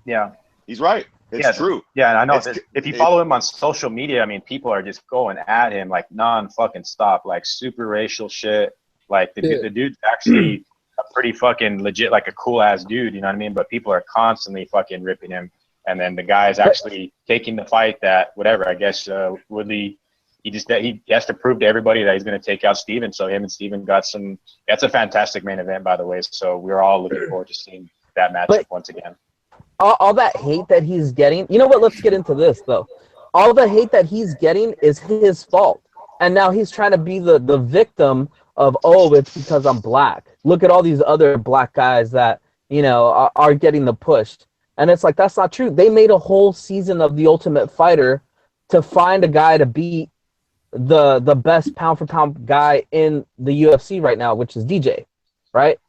Yeah. He's right. It's true. Yeah, and I know if you follow him on social media, I mean, people are just going at him like non-fucking stop, like super racial shit. Like the dude's actually a pretty fucking legit, like a cool-ass dude, you know what I mean? But people are constantly fucking ripping him. And then the guy is actually taking the fight that, whatever, I guess Woodley, he has to prove to everybody that he's going to take out Steven. So him and Steven got some – that's a fantastic main event, by the way. So we're all looking forward to seeing that matchup once again. All that hate that he's getting – you know what? Let's get into this, though. All the hate that he's getting is his fault. And now he's trying to be the victim of, oh, it's because I'm black. Look at all these other black guys that, you know, are getting the push. And it's like, that's not true. They made a whole season of The Ultimate Fighter to find a guy to beat the best pound-for-pound guy in the UFC right now, which is DJ, right?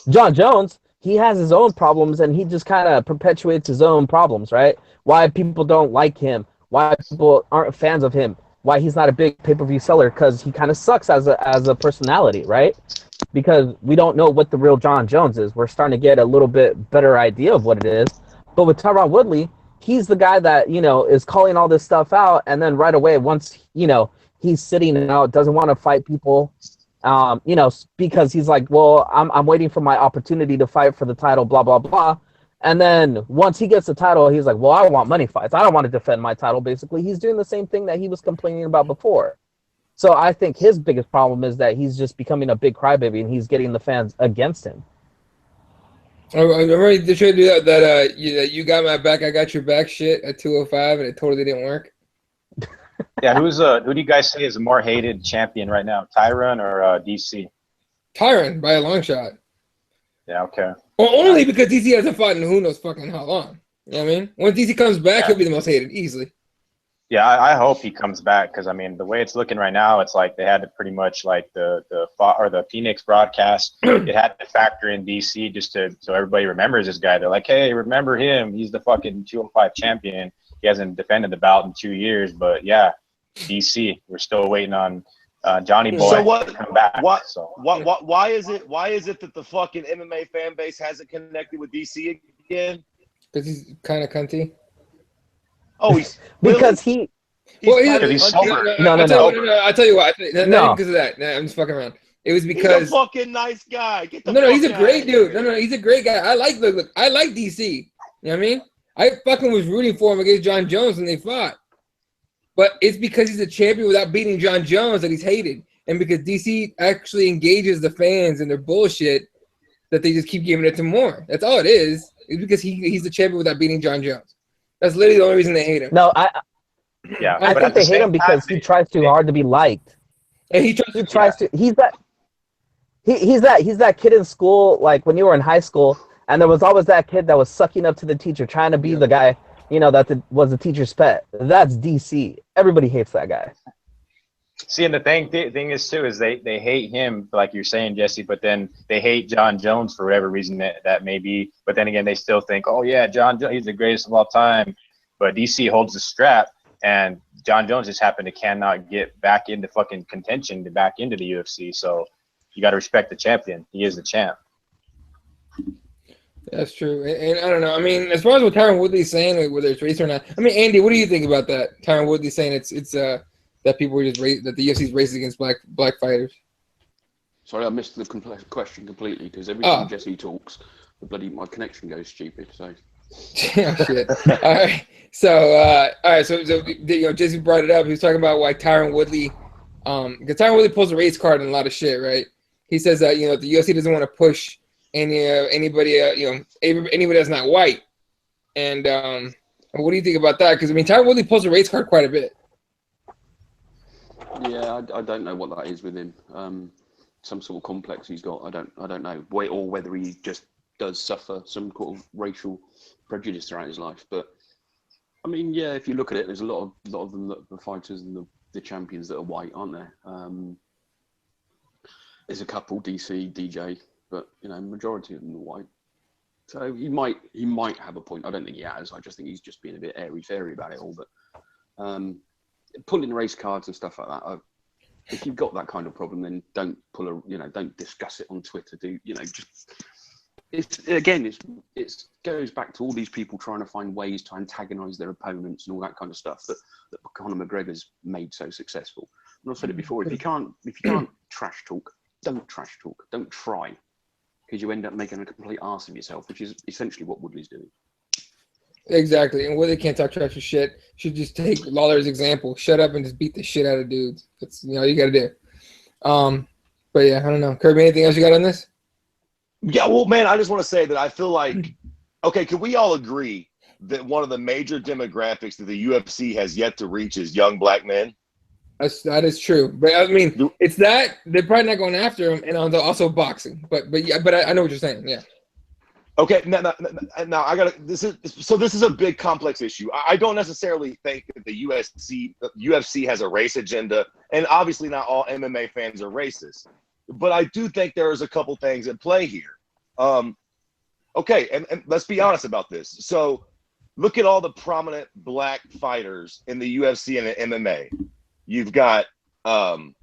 John Jones, he has his own problems, and he just kind of perpetuates his own problems, right? Why people don't like him, why people aren't fans of him, why he's not a big pay-per-view seller, because he kind of sucks as a personality, right? Because we don't know what the real John Jones is. We're starting to get a little bit better idea of what it is. But with Tyron Woodley, he's the guy that, you know, is calling all this stuff out, and then right away, once, you know, he's sitting out, doesn't want to fight people, you know, because he's like, well, I'm waiting for my opportunity to fight for the title, blah, blah, blah. And then once he gets the title, he's like, well, I want money fights. I don't want to defend my title, basically. He's doing the same thing that he was complaining about before. So I think his biggest problem is that he's just becoming a big crybaby, and he's getting the fans against him. I'm ready to try to do that you got my back, I got your back shit at 205, and it totally didn't work. Yeah, who do you guys say is a more hated champion right now, Tyron or DC? Tyron, by a long shot. Yeah, okay. Well, only because DC hasn't fought in who knows fucking how long. You know what I mean? When DC comes back, he'll be the most hated, easily. Yeah, I hope he comes back, because I mean the way it's looking right now, it's like they had to pretty much like the Phoenix broadcast, it had to factor in DC just so everybody remembers this guy. They're like, hey, remember him? He's the fucking 205 champion. He hasn't defended the belt in 2 years, but yeah, DC, we're still waiting on Johnny Boy to come back. Why is it that the fucking MMA fan base hasn't connected with DC again? Because he's kind of cunty. Oh, he's because he's sober. No. I'll tell you what. Not because of that. Nah, I'm just fucking around. It was because he's a fucking nice guy. He's a great dude. No, he's a great guy. I like I like DC. You know what I mean? I fucking was rooting for him against John Jones when they fought. But it's because he's a champion without beating John Jones that he's hated. And because DC actually engages the fans in their bullshit, that they just keep giving it to more. That's all it is. It's because he's the champion without beating John Jones. That's literally the only reason they hate him. No, I think they hate him because he tries too hard to be liked. And he's that kid in school, like when you were in high school, and there was always that kid that was sucking up to the teacher, trying to be the guy, you know, that was the teacher's pet. That's DC. Everybody hates that guy. See, and the thing is too is they hate him, like you're saying, Jesse, but then they hate John Jones for whatever reason that may be. But then again, they still think, oh yeah, John Jones, he's the greatest of all time. But DC holds the strap, and John Jones just cannot get back into fucking contention to back into the UFC. So you got to respect the champion. He is the champ. That's true. And I don't know. I mean, as far as what Tyron Woodley's saying, like, whether it's race or not. I mean, Andy, what do you think about that? Tyron Woodley saying it's that people were just that the UFC's racing against black fighters. Sorry, I missed the question completely because every time Jesse talks, my connection goes stupid. So. Oh, shit. All right. So you know, Jesse brought it up. He was talking about why Tyron Woodley, because Tyron Woodley pulls a race card and a lot of shit, right? He says that, you know, the UFC doesn't want to push anybody that's not white. And what do you think about that? Because I mean, Tyron Woodley pulls a race card quite a bit. Yeah, I don't know what that is with him. Some sort of complex he's got. I don't know. Or whether he just does suffer some sort of racial prejudice throughout his life. But I mean, yeah, if you look at it, there's a lot of them, the fighters and the champions that are white, aren't there? There's a couple, DC, DJ, but you know, majority of them are white. So he might have a point. I don't think he has. I just think he's just being a bit airy-fairy about it all. But pulling race cards and stuff like that. If you've got that kind of problem, then don't don't discuss it on Twitter. It goes back to all these people trying to find ways to antagonize their opponents and all that kind of stuff that Conor McGregor's made so successful. And I've said it before: if you can't trash talk, don't trash talk. Don't try, because you end up making a complete arse of yourself, which is essentially what Woodley's doing. Exactly, and Woodley can't talk trash or shit. Should just take Lawler's example. Shut up and just beat the shit out of dudes. That's all you got to do. But yeah, I don't know. Kirby, anything else you got on this? Yeah, well, man, I just want to say that I feel like, okay, can we all agree that one of the major demographics that the UFC has yet to reach is young black men? That is true, but I mean, it's that they're probably not going after him, and also boxing. But yeah, but I know what you're saying. Yeah. Okay, now I gotta. This is a big complex issue. I don't necessarily think that the UFC has a race agenda, and obviously not all MMA fans are racist. But I do think there is a couple things at play here. Okay, and let's be honest about this. So look at all the prominent black fighters in the UFC and the MMA. You've got Tyron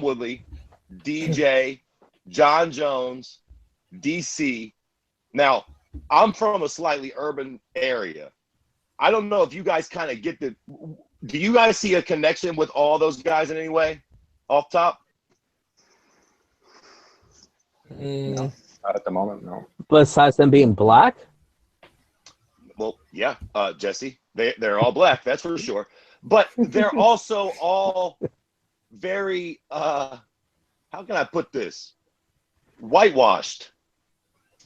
Woodley, DJ, John Jones, DC. Now, I'm from a slightly urban area. I don't know if you guys kind of get do you guys see a connection with all those guys in any way off top? No, not at the moment, no. Besides them being black? Well, yeah, Jesse, they're all black, that's for sure. But they're also all very, how can I put this? Whitewashed.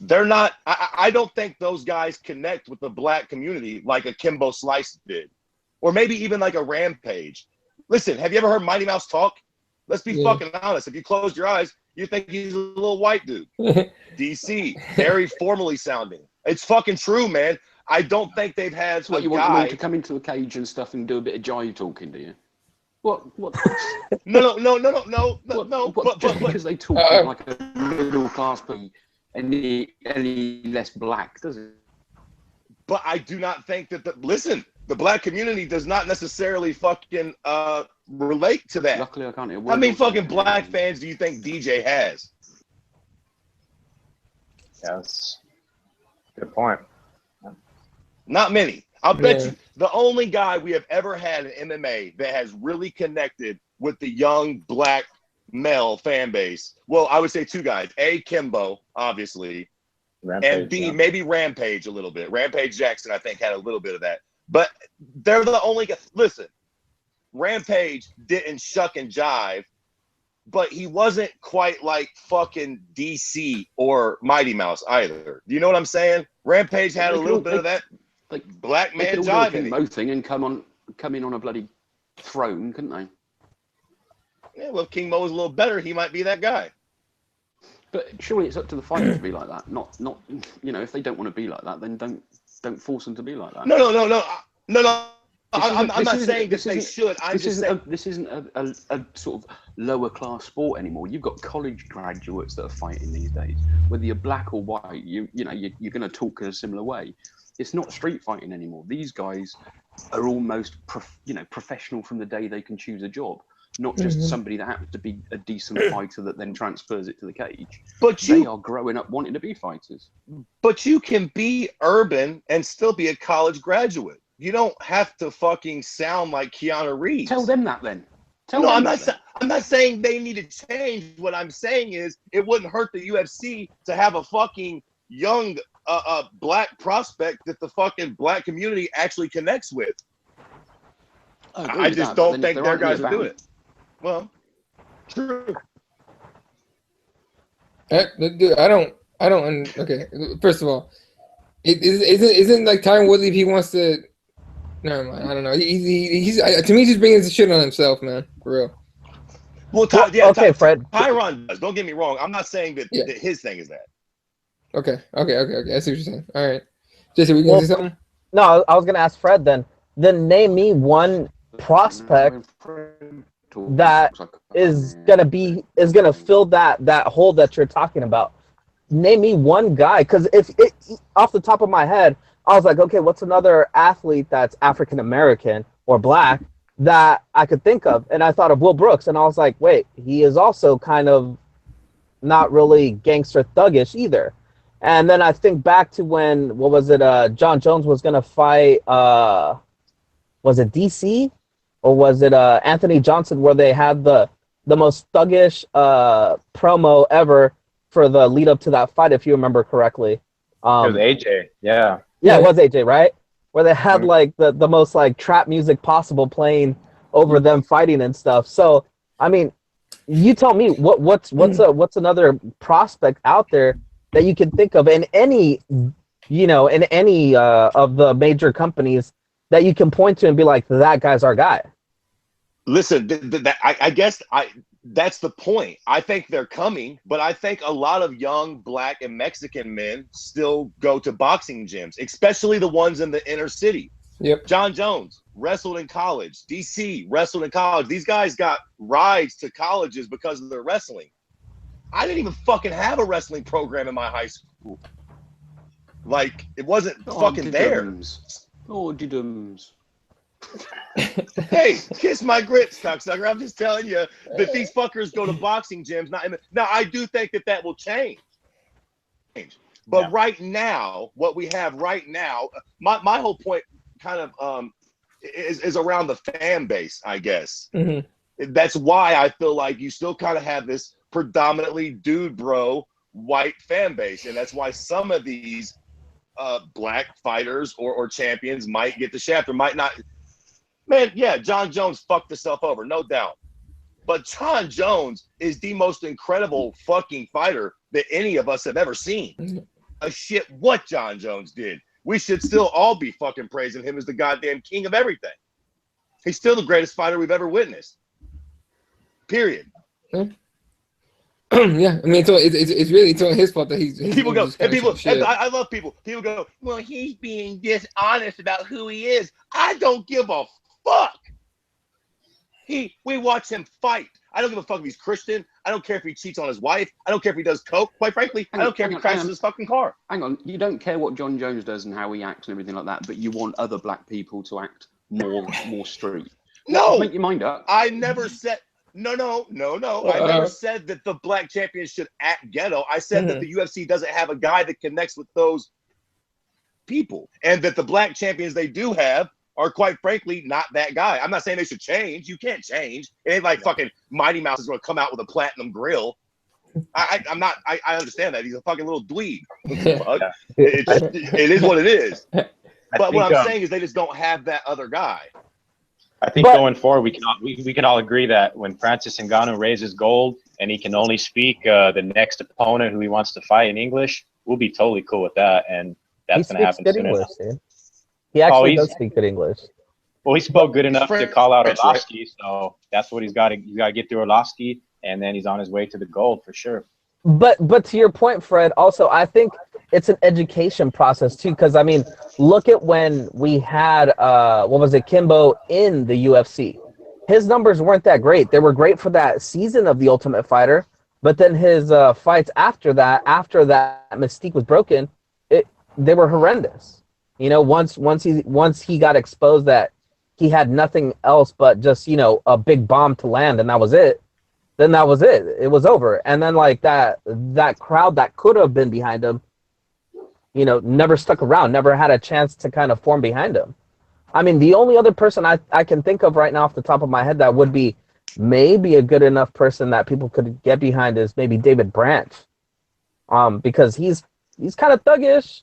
They're not, I don't think those guys connect with the black community like a Kimbo Slice did. Or maybe even like a Rampage. Listen, have you ever heard Mighty Mouse talk? Let's be fucking honest. If you close your eyes, you think he's a little white dude. DC, very formally sounding. It's fucking true, man. I don't think they've had you want them to come into a cage and stuff and do a bit of jive talking, do you? What? No. But because they talk like a middle class people, any less black, does it? But I do not think that the black community does not necessarily fucking relate to that. Luckily, I can't hear. How many fucking black fans do you think DJ has? Yes. Good point. Not many. I'll bet you the only guy we have ever had in MMA that has really connected with the young black male fan base. Well, I would say two guys. A, Kimbo, obviously. Rampage, and B, maybe Rampage a little bit. Rampage Jackson, I think, had a little bit of that. But they're the only guys. Listen, Rampage didn't shuck and jive, but he wasn't quite like fucking DC or Mighty Mouse either. Do you know what I'm saying? Rampage had a little bit of that. Like black man jive in it. Thing and come in on a bloody throne, couldn't they? Yeah, well, if King Mo was a little better, he might be that guy. But surely it's up to the fighters to be like that. Not if they don't want to be like that, then don't force them to be like that. No. I'm not saying that they should. I'm just saying this isn't a sort of lower class sport anymore. You've got college graduates that are fighting these days. Whether you're black or white, you're going to talk in a similar way. It's not street fighting anymore. These guys are almost professional from the day they can choose a job. Not just somebody that happens to be a decent fighter that then transfers it to the cage. But they are growing up wanting to be fighters. But you can be urban and still be a college graduate. You don't have to fucking sound like Keanu Reeves. Tell them that then. I'm not saying they need to change. What I'm saying is it wouldn't hurt the UFC to have a fucking young black prospect that the fucking black community actually connects with. I just don't think their guys will do it. Well, true. I don't. Okay, first of all, isn't like Tyron Woodley if he wants to. Never mind. I don't know. He's to me, he's just bringing this shit on himself, man. For real. Well, Fred. Tyron does. Don't get me wrong. I'm not saying that his thing is that. Okay. I see what you're saying. All right, Jesse, we gonna say something? No, I was gonna ask Fred then. Then name me one prospect that is gonna fill that hole that you're talking about. Name me one guy, because if off the top of my head, I was like, okay, what's another athlete that's African American or black that I could think of? And I thought of Will Brooks, and I was like, wait, he is also kind of not really gangster thuggish either. And then I think back to when John Jones was gonna fight was it DC? Or was it Anthony Johnson, where they had the most thuggish promo ever for the lead up to that fight, if you remember correctly? It was AJ, yeah. Yeah, it was AJ, right? Where they had like the most like trap music possible playing over them fighting and stuff. So, I mean, you tell me what's another prospect out there that you can think of in any of the major companies that you can point to and be like, that guy's our guy. Listen, I guess that's the point. I think they're coming, but I think a lot of young black and Mexican men still go to boxing gyms, especially the ones in the inner city. Yep. John Jones wrestled in college. DC wrestled in college. These guys got rides to colleges because of their wrestling. I didn't even fucking have a wrestling program in my high school. Like, it wasn't fucking there. Hey, kiss my grits, cocksucker. I'm just telling you that these fuckers go to boxing gyms. Now, I do think that will change. But right now, what we have right now, my whole point kind of is around the fan base, I guess. Mm-hmm. That's why I feel like you still kind of have this predominantly dude bro white fan base. And that's why some of these black fighters or champions might get the shaft or might not. Man, yeah, John Jones fucked himself over, no doubt. But John Jones is the most incredible fucking fighter that any of us have ever seen. Shit, what John Jones did. We should still all be fucking praising him as the goddamn king of everything. He's still the greatest fighter we've ever witnessed. Period. Yeah, I mean, it's only his fault that he's people go, and people, and I love people. People go, well, he's being dishonest about who he is. I don't give a fuck. We watch him fight. I don't give a fuck if he's Christian. I don't care if he cheats on his wife. I don't care if he does coke. Quite frankly, I don't care if he crashes his fucking car. Hang on, you don't care what John Jones does and how he acts and everything like that, but you want other black people to act more street. No, make your mind up. I never said. No. I never said that the black champions should act ghetto. I said that the UFC doesn't have a guy that connects with those people, and that the black champions they do have are, quite frankly, not that guy. I'm not saying they should change. You can't change. It ain't like fucking Mighty Mouse is going to come out with a platinum grill. I'm not. I understand that he's a fucking little dweeb. It is what it is. But what I'm saying is they just don't have that other guy. I think going forward, we can all agree that when Francis Ngannou raises gold and he can only speak the next opponent who he wants to fight in English, we'll be totally cool with that, and that's going to happen soon enough. He actually does speak good English. Well, he spoke good enough to call out Orlovsky, so that's what he's got to get through Orlovsky, and then he's on his way to the gold for sure. But to your point, Fred, also I think it's an education process too. Because I mean, look at when we had what was it, Kimbo in the UFC. His numbers weren't that great. They were great for that season of The Ultimate Fighter, but then his fights after that mystique was broken, they were horrendous. You know, once he got exposed that he had nothing else but just, you know, a big bomb to land, and that was it. Then that was it. It was over. And then like that crowd that could have been behind him, you know, never stuck around, never had a chance to kind of form behind him. I mean, the only other person I can think of right now off the top of my head that would be maybe a good enough person that people could get behind is maybe David Brandt. Because he's kind of thuggish.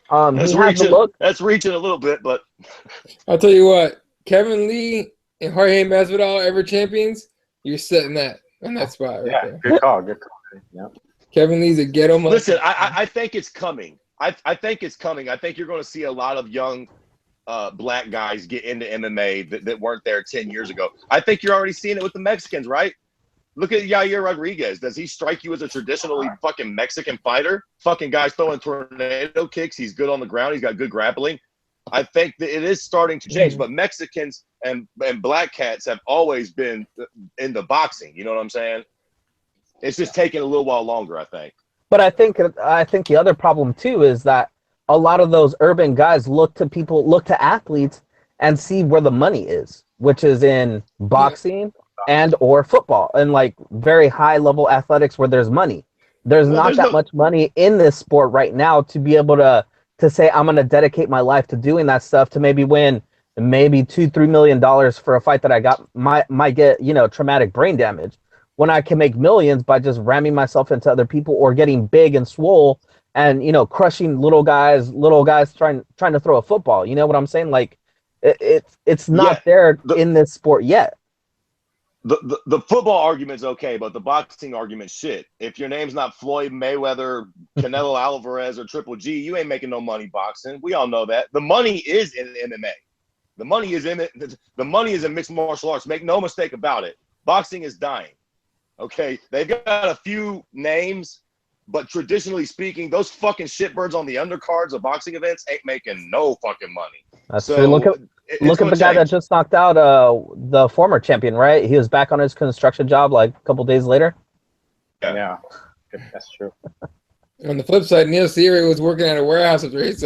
He has the look. That's reaching a little bit, but I'll tell you what, Kevin Lee and Jorge Masvidal ever champions, you're setting that on that spot right there. Good call. Yeah. Kevin Lee's a ghetto motherfucker. listen, I think it's coming. I think it's coming. I think you're going to see a lot of young black guys get into MMA that weren't there 10 years ago. I think you're already seeing it with the Mexicans, right? Look at Yair Rodriguez. Does he strike you as a traditionally fucking Mexican fighter? Fucking guys throwing tornado kicks. He's good on the ground. He's got good grappling. I think that it is starting to change, but Mexicans and black cats have always been into boxing. You know what I'm saying? It's just taking a little while longer, I think. But I think the other problem too is that a lot of those urban guys look to athletes and see where the money is, which is in boxing and or football, and like very high level athletics where there's money. There's not that much money in this sport right now to be able to say I'm going to dedicate my life to doing that stuff to maybe win maybe $2-3 million for a fight that I got might get, you know, traumatic brain damage, when I can make millions by just ramming myself into other people or getting big and swole and, you know, crushing little guys trying to throw a football. You know what I'm saying? Like it's not there in this sport yet. The football argument's okay, but the boxing argument's shit. If your name's not Floyd Mayweather, Canelo Alvarez, or Triple G, you ain't making no money boxing. We all know that. The money is in MMA. The money is in it. The money is in mixed martial arts. Make no mistake about it. Boxing is dying. Okay, they've got a few names, but traditionally speaking, those fucking shitbirds on the undercards of boxing events ain't making no fucking money. That's true. Look at the guy that just knocked out the former champion, right? He was back on his construction job like a couple days later. Yeah, that's true. On the flip side, Neil Seary was working at a warehouse after his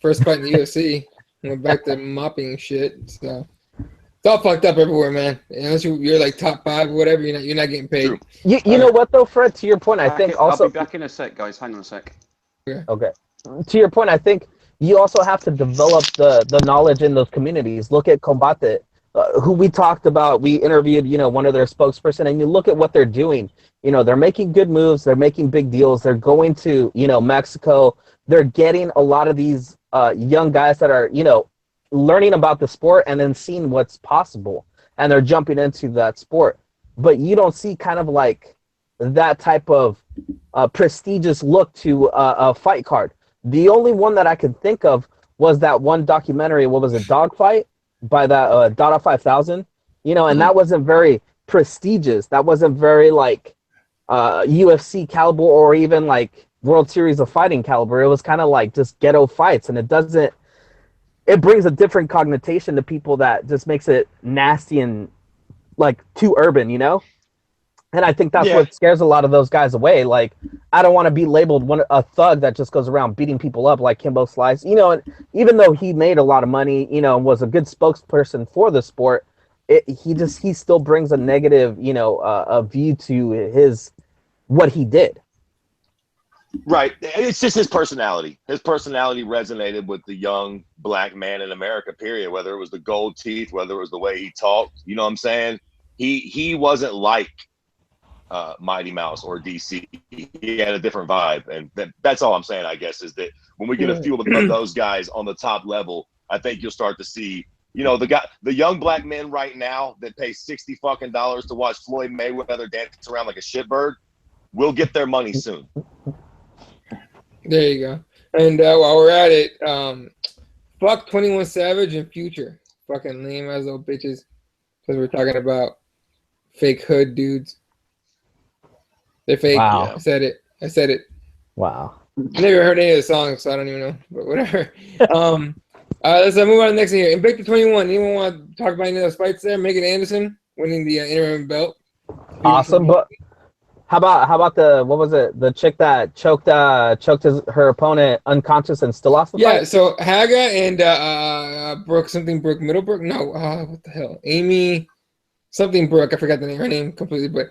first fight in the UFC. Went back to mopping shit. So it's all fucked up everywhere, man. Unless you're like top 5 or whatever, you're not getting paid. You know what though, Fred? To your point, I think also I'll be back in a sec, guys. Hang on a sec. Okay. To your point, I think you also have to develop the knowledge in those communities. Look at Combate, who we talked about. We interviewed, one of their spokesperson, and you look at what they're doing. They're making good moves. They're making big deals. They're going to, Mexico. They're getting a lot of these young guys that are, learning about the sport and then seeing what's possible, and they're jumping into that sport. But you don't see kind of like that type of prestigious look to a fight card. The only one that I could think of was that one documentary. What was it, Dogfight, by that Dada 5000? And that wasn't very prestigious. That wasn't very like UFC caliber or even like World Series of Fighting caliber. It was kind of like just ghetto fights, and it brings a different connotation to people that just makes it nasty and like too urban, And I think that's what scares a lot of those guys away. Like, I don't want to be labeled a thug that just goes around beating people up like Kimbo Slice. And even though he made a lot of money, and was a good spokesperson for the sport, he still brings a negative, a view to what he did. Right. It's just his personality. His personality resonated with the young black man in America, period. Whether it was the gold teeth, whether it was the way he talked, you know what I'm saying? He wasn't like Mighty Mouse or DC. He had a different vibe. And that's all I'm saying, I guess, is that when we get a few of those guys on the top level, I think you'll start to see, the young black men right now that pay $60 fucking to watch Floyd Mayweather dance around like a shitbird will get their money soon. There you go. And while we're at it, fuck 21 Savage and Future. Fucking lame ass little bitches. Because we're talking about fake hood dudes. They're fake. Wow. Yeah. I said it. Wow. I never heard any of the songs, so I don't even know. But whatever. Let's move on to the next thing here. Invicta 21. Anyone want to talk about any of those fights there? Megan Anderson winning the interim belt. Awesome, but how about the what was it? The chick that choked her opponent unconscious and still lost the fight? Yeah, so Haga and Brooke Middlebrook. No, what the hell? Amy something Brooke. I forgot her name completely, but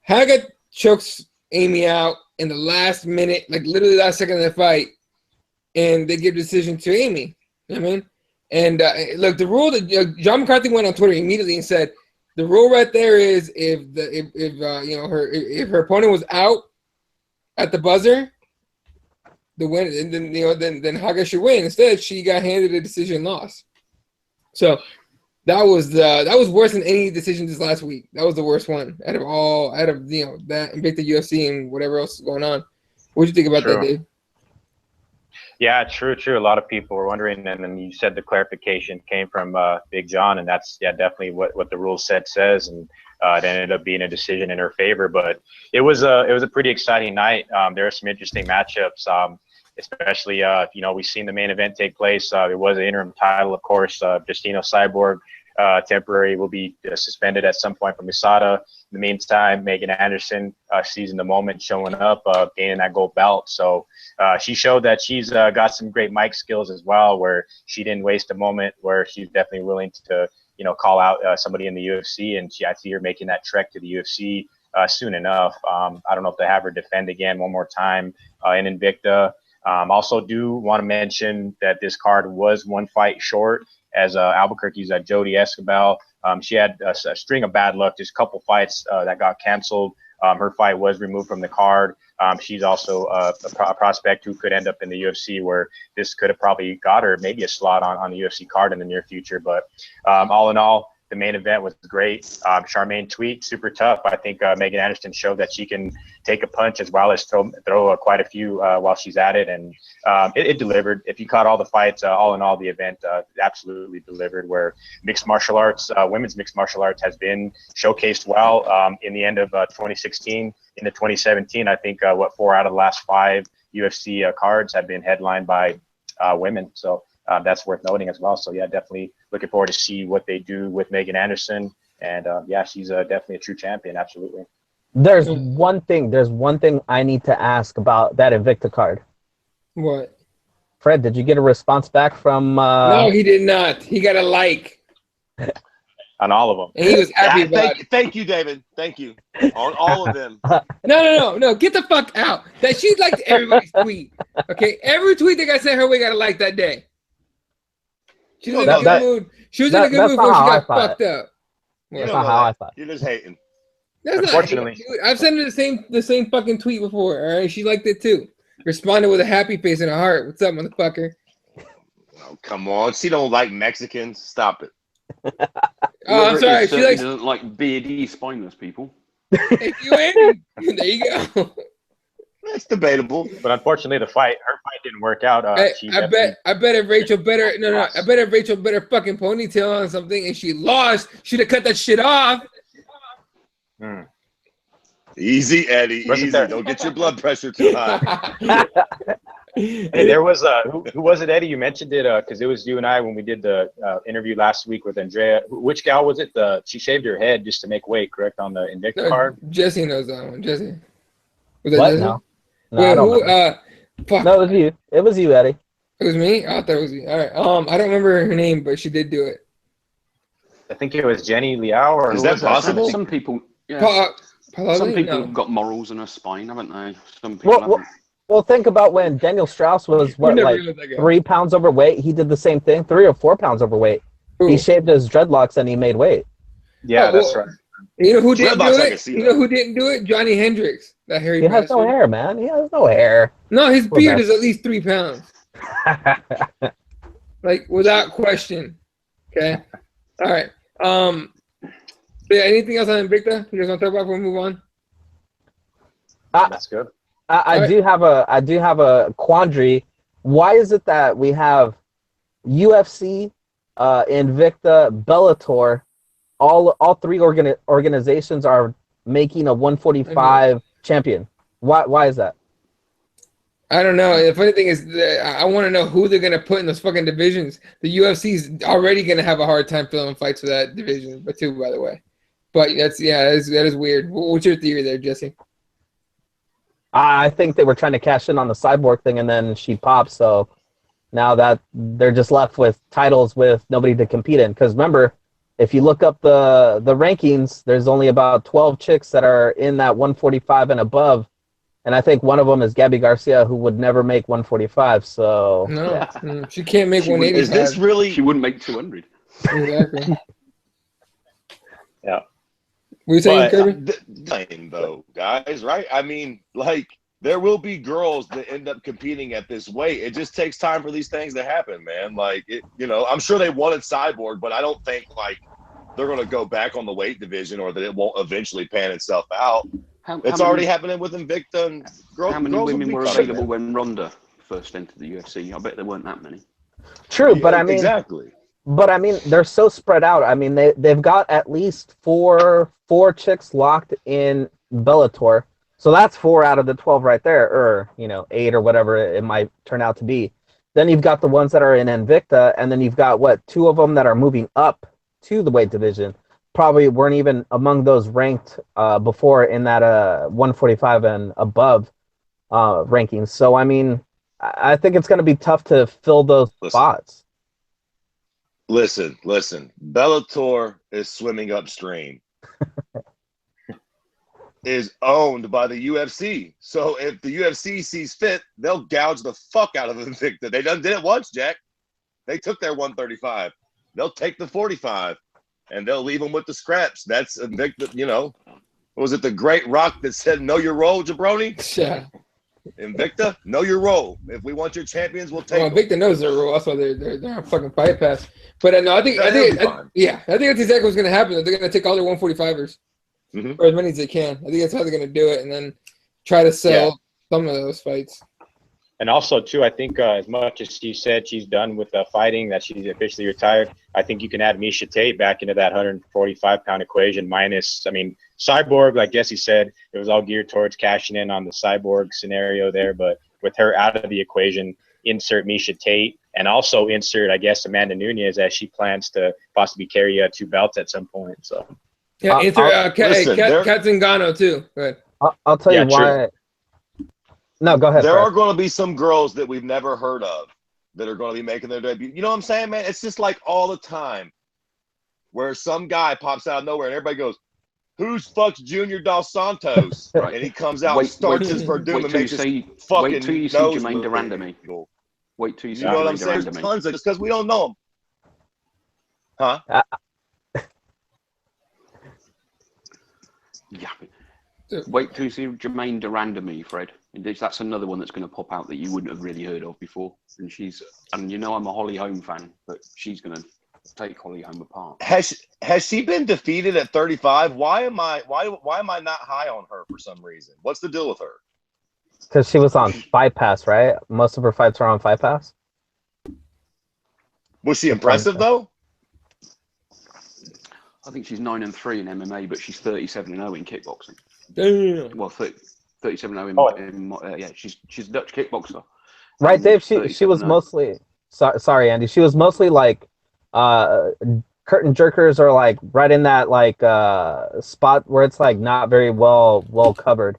Haga chokes Amy out in the last minute, like literally last second of the fight, and they give the decision to Amy. You know what I mean? And look, the rule that John McCarthy went on Twitter immediately and said the rule right there is if her opponent was out at the buzzer, the win, and then Haga should win. Instead, she got handed a decision loss. So that was worse than any decision this last week. That was the worst one out of that Invicta UFC and whatever else is going on. What do you think about that, Dave? Yeah, true. A lot of people were wondering, and then you said the clarification came from Big John, and that's definitely what the rule says, and it ended up being a decision in her favor. But it was a pretty exciting night. There are some interesting matchups, especially we've seen the main event take place. There was an interim title, of course. Justino Cyborg temporary will be suspended at some point from USADA. In the meantime, Megan Anderson seizing the moment, showing up, gaining that gold belt. So she showed that she's got some great mic skills as well, where she didn't waste a moment, where she's definitely willing to call out somebody in the UFC, and I see her making that trek to the UFC soon enough. I don't know if they have her defend again one more time in Invicta. Also do want to mention that this card was one fight short, as Albuquerque's Jody Escobar. She had a string of bad luck, just a couple fights that got canceled. Her fight was removed from the card. She's also a prospect who could end up in the UFC, where this could have probably got her maybe a slot on the UFC card in the near future. But all in all, the main event was great. Charmaine Tweet, super tough. I think Megan Anderson showed that she can take a punch as well as throw quite a few while she's at it. And it delivered. If you caught all the fights, all in all, the event absolutely delivered, where mixed martial arts, women's mixed martial arts has been showcased well in the end of 2016. Into 2017, I think 4 out of the last 5 UFC cards have been headlined by women. So that's worth noting as well. So yeah, definitely looking forward to see what they do with Megan Anderson. And yeah, she's definitely a true champion. Absolutely. There's one thing I need to ask about that Invicta card. What? Fred, did you get a response back from? No, he did not. He got a like on all of them. And he was happy about it. Thank you, David. Thank you on all of them. No. Get the fuck out. That she liked everybody's tweet. Okay, every tweet that got sent her way got a like that day. She was in a good mood. She was in a good mood before she got fucked up. That's not how I thought. You're just hating. That's unfortunately, not, I've sent her the same fucking tweet before. All right, she liked it too. Responded with a happy face and a heart. What's up, motherfucker? Oh, come on. She don't like Mexicans. Stop it. Oh, I'm sorry. She doesn't like beardy, spineless people. There you go. That's debatable. But unfortunately, her fight didn't work out. I bet if Rachel better I bet if Rachel better fucking ponytail on something and she lost, she'd have cut that shit off. Easy, Eddie. Easy. Don't get your blood pressure too high. Hey, there was who was it, Eddie? You mentioned it because it was you and I when we did the interview last week with Andrea. Which gal was it? She shaved her head just to make weight, correct, on the Invicta card? Jesse knows that one. Jesse. Was that what? Jesse? No. Wait, who? Fuck. No, it was you. It was you, Eddie. It was me? I thought it was you. All right. I don't remember her name, but she did do it. I think it was Jenny Liao. Or is that possible? Some people, yeah. Some people have got morals in their spine, haven't they? Some people haven't. Well, think about when Daniel Strauss was, 3 pounds overweight. He did the same thing, 3 or 4 pounds overweight. Ooh. He shaved his dreadlocks and he made weight. Yeah, that's right. You know who didn't do it? You know who didn't do it? Johnny Hendricks. That hairy bastard. Has no hair, man. He has no hair. No, his beard is at least 3 pounds. Like, without question. Okay? All right. Yeah, anything else on Invicta you guys want to talk about before we move on? That's good. I do have a quandary. Why is it that we have UFC, Invicta, Bellator, all 3 organizations are making a 145 champion? Why is that? I don't know. The funny thing is, I want to know who they're gonna put in those fucking divisions. The UFC's already gonna have a hard time filling fights for that division, but too, by the way. But that is weird. What's your theory there, Jesse? I think they were trying to cash in on the Cyborg thing, and then she popped. So now that they're just left with titles with nobody to compete in. Because remember, if you look up the rankings, there's only about 12 chicks that are in that 145 and above. And I think one of them is Gabby Garcia, who would never make 145. So no, she can't make 185. Is this really? She wouldn't make 200. Exactly. Yeah. What are you saying, Kirby? Though, guys, right? I mean, like, there will be girls that end up competing at this weight. It just takes time for these things to happen, man. Like, I'm sure they wanted Cyborg, but I don't think like they're going to go back on the weight division or that it won't eventually pan itself out. It's already happening with Invicta and girls. How many women were available when Ronda first entered the UFC? I bet there weren't that many. True, but I mean, exactly. But I mean, they're so spread out. I mean, they've got at least four chicks locked in Bellator. So that's 4 out of the 12 right there, or 8 or whatever it might turn out to be. Then you've got the ones that are in Invicta, and then you've got 2 of them that are moving up to the weight division. Probably weren't even among those ranked before in that 145 and above rankings. So I mean, I think it's going to be tough to fill those spots. Listen. Bellator is swimming upstream. Is owned by the UFC. So if the UFC sees fit, they'll gouge the fuck out of Invicta. They done did it once, Jack. They took their 135. They'll take the 45. And they'll leave them with the scraps. That's Invicta, was it the great Rock that said, know your role, jabroni? Yeah. Invicta, know your role. If we want your champions, we'll take them. Invicta knows their role. That's why they're on fucking Fight Pass. But no, I think that's exactly what's going to happen. They're going to take all their 145ers or as many as they can. I think that's how they're going to do it, and then try to sell some of those fights. And also, too, I think as much as she said she's done with fighting, that she's officially retired, I think you can add Miesha Tate back into that 145-pound equation minus, Cyborg, like Jesse said, it was all geared towards cashing in on the Cyborg scenario there. But with her out of the equation, insert Miesha Tate and also insert, I guess, Amanda Nunes as she plans to possibly carry 2 belts at some point. So, yeah, insert Kat Zingano, too. Go ahead. I'll tell you why. True. No, go ahead. There are going to be some girls that we've never heard of that are going to be making their debut. You know what I'm saying, man? It's just like all the time where some guy pops out of nowhere and everybody goes, who's fucks Junior Dos Santos? Right. And he comes out and starts his Verdum and makes his fucking wait till you see Jermaine Durandamy. Wait till you see Jermaine what I'm saying? There's tons of, just because we don't know him. Huh? Yeah. Wait till you see Jermaine Durandamy, Fred. That's another one that's going to pop out that you wouldn't have really heard of before. And I'm a Holly Holm fan, but she's going to take Holly Holm apart. Has she been defeated at 35? Why am I not high on her for some reason? What's the deal with her? Because she was on Fight Pass, right? Most of her fights are on Fight Pass. Was she impressive though? I think she's 9-3 in MMA, but she's 37-0 in kickboxing. Damn. Well, 37-0 in she's a Dutch kickboxer. Right, Dave. She was mostly sorry, Andy. She was mostly like curtain jerkers, or like right in that spot where it's like not very well covered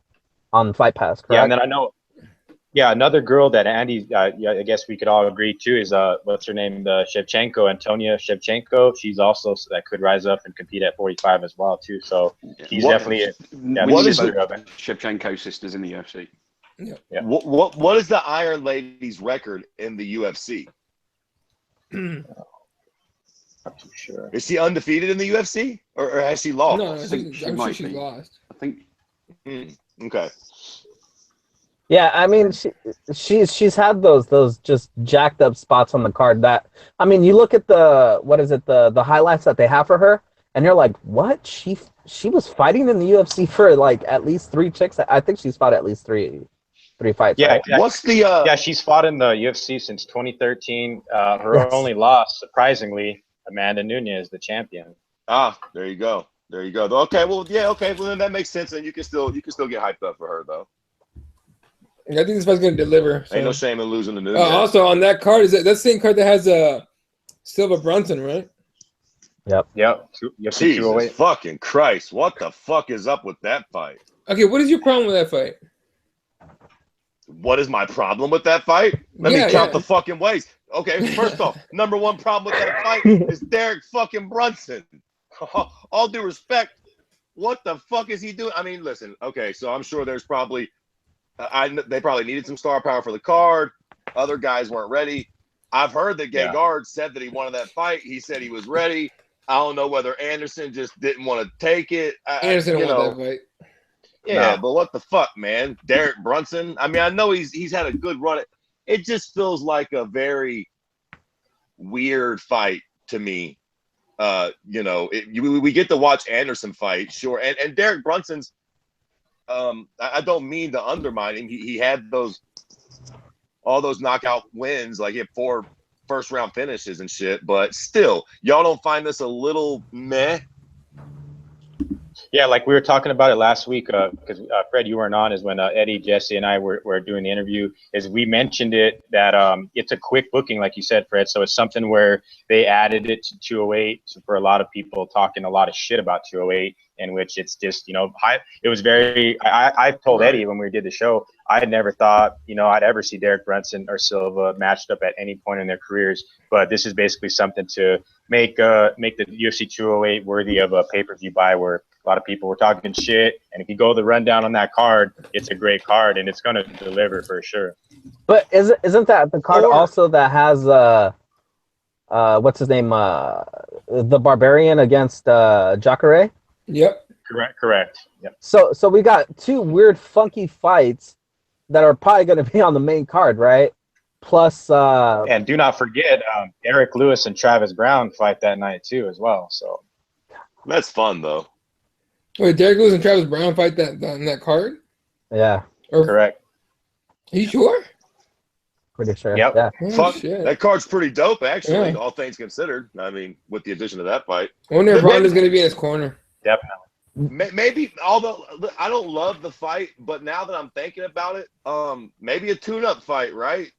on Fight Pass. Correct? Yeah, and then I know. Yeah, another girl that Andy, I guess we could all agree to is what's her name, Shevchenko, Antonia Shevchenko. She's also that could rise up and compete at 45 as well too. So she's definitely what is the Shevchenko sisters in the UFC? Yeah. What is the Iron Lady's record in the UFC? Not too sure. Is she undefeated in the UFC, or has she lost? No, I'm sure she lost. I think. Okay. Yeah, I mean, she's had those just jacked up spots on the card that, I mean, you look at the highlights that they have for her, and you're like, what? She was fighting in the UFC for like at least 3 chicks. I think she's fought at least three fights. Yeah, right? exactly. What's the Yeah, she's fought in the UFC since 2013. Her only loss, surprisingly, Amanda Nunes, the champion. Ah, there you go. Okay, well, yeah, okay, well then that makes sense, and you can still get hyped up for her though. I think this fight's gonna deliver. So. Ain't no shame in losing to Nunez. Also on that card that's the same card that has Silva Brunson, right? Yep. Jesus fucking Christ! What the fuck is up with that fight? Okay, what is your problem with that fight? What is my problem with that fight? Let me count the fucking ways. Okay, first off, number one problem with that fight is Derek fucking Brunson. All due respect, what the fuck is he doing? I mean, listen, okay, so I'm sure there's probably they probably needed some star power for the card. Other guys weren't ready. I've heard that Gegard said that he wanted that fight. He said he was ready. I don't know whether Anderson just didn't want to take it. Anderson didn't want that fight. Yeah, but what the fuck, man? Derek Brunson. I mean, I know he's had a good run. It just feels like a very weird fight to me. We get to watch Anderson fight, sure, and Derek Brunson's. I don't mean to undermine him. He had all those knockout wins, like he had 4 first-round finishes and shit. But still, y'all don't find this a little meh? Yeah, like we were talking about it last week, because Fred, you weren't on, is when Eddie, Jesse, and I were doing the interview, is we mentioned it that it's a quick booking, like you said, Fred. So it's something where they added it to 208 for a lot of people talking a lot of shit about 208, in which it's just, it was very, I told Eddie when we did the show, I had never thought, I'd ever see Derek Brunson or Silva matched up at any point in their careers. But this is basically something to make the UFC 208 worthy of a pay-per-view buy, where a lot of people were talking shit, and if you go the rundown on that card, it's a great card, and it's going to deliver for sure. But isn't that the card also that has what's his name, the Barbarian against Jacare? Yep. Correct. Yep. So we got 2 weird, funky fights that are probably going to be on the main card, right? Plus, and do not forget, Eric Lewis and Travis Brown fight that night too, as well. So that's fun though. Wait, Derek Lewis and Travis Brown fight that card? Yeah. Correct. Are you sure? Pretty sure. Yep. Yeah. Oh, shit. That card's pretty dope, actually, Yeah. all things considered. I mean, with the addition of that fight. I wonder if Ronda's going to be in his corner. Definitely. Maybe, although I don't love the fight, but now that I'm thinking about it, maybe a tune-up fight, right?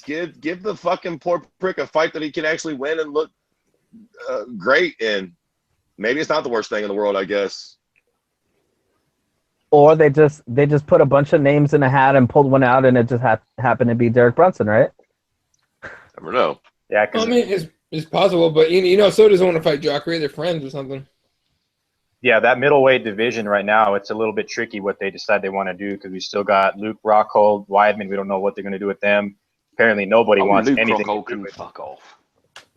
Give the fucking poor prick a fight that he can actually win and look great in. Maybe it's not the worst thing in the world, I guess. Or they just put a bunch of names in a hat and pulled one out, and it just happened to be Derek Brunson, right? Never know. Yeah, I mean, it's possible, but so doesn't want to fight Jacare. They're friends or something. Yeah, that middleweight division right now, it's a little bit tricky what they decide they want to do, because we still got Luke Rockhold, Weidman. We don't know what they're going to do with them. Apparently, nobody wants Luke anything. Rockhold can fuck off.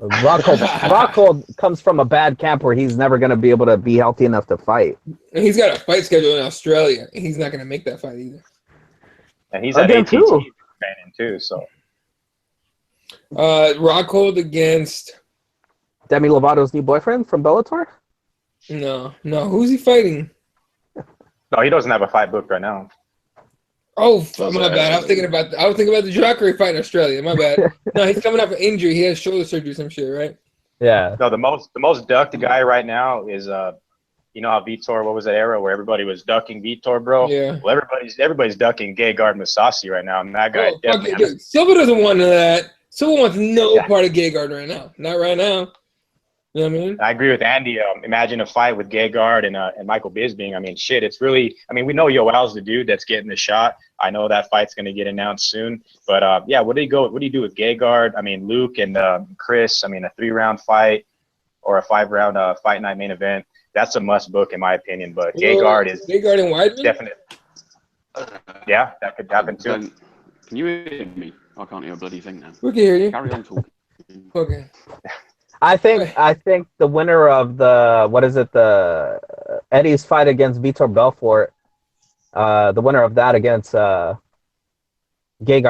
Rockhold comes from a bad camp where he's never going to be able to be healthy enough to fight. And he's got a fight schedule in Australia. And he's not going to make that fight either. And he's at ATT training too, so. Rockhold against Demi Lovato's new boyfriend from Bellator? No. Who's he fighting? No, he doesn't have a fight booked right now. Oh, my bad. I was thinking about the Jacare fight in Australia. My bad. No, he's coming off an injury. He has shoulder surgery or some shit, right? Yeah. No, the most ducked guy right now is how Vitor, what was that era where everybody was ducking Vitor, bro? Yeah. Well, everybody's ducking Gegard Mousasi right now, and that guy definitely. Silva doesn't want that. Silva wants no part of Gegard right now. Not right now. You know what I mean? I agree with Andy. Imagine a fight with Gegard and Michael Bisping. I mean, shit, it's really – I mean, we know Yoel's the dude that's getting the shot. I know that fight's going to get announced soon. But, what do you do with Gegard? I mean, Luke and Chris, I mean, a 3-round fight or a 5-round fight night main event, that's a must-book in my opinion. But Gegard is – Gegard and Weidman? Definite. Yeah, that could happen too. Can you hear me? I can't hear a bloody thing now. We can hear you. Carry on talking. Okay. I think the winner of the Eddie's fight against Vitor Belfort, the winner of that against Gegard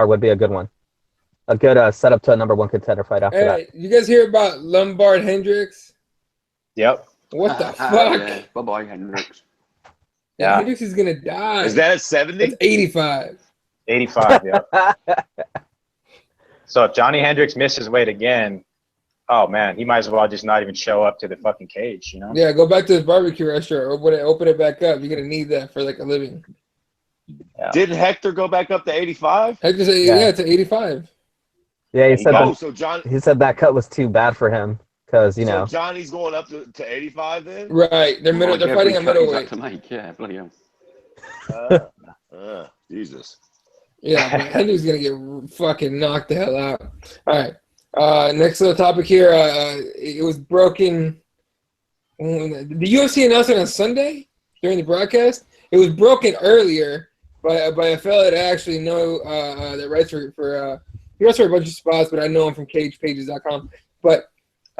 would be a good one. A good setup to a number 1 contender fight after that. You guys hear about Lombard Hendricks? Yep. What the fuck? Yeah. Bye-bye, Hendricks. Yeah, Hendricks is going to die. Is that at 70? It's 85. 85, yeah. So if Johnny Hendricks misses weight again, oh man, he might as well just not even show up to the fucking cage, Yeah, go back to his barbecue restaurant or open it back up. You're gonna need that for like a living. Didn't Hector go back up to 85? Hector said, yeah, it's 85. Yeah, he said he said that cut was too bad for him because So Johnny's going up to 85 then? Right. They're fighting at middleweight. To make. Yeah, bloody hell. Jesus. Yeah, Henry's gonna get fucking knocked the hell out. All right. Next little topic here. It was broken. The UFC announced it on Sunday during the broadcast. It was broken earlier by a fella that I actually know that writes for he writes for a bunch of spots, but I know him from CagePages.com. But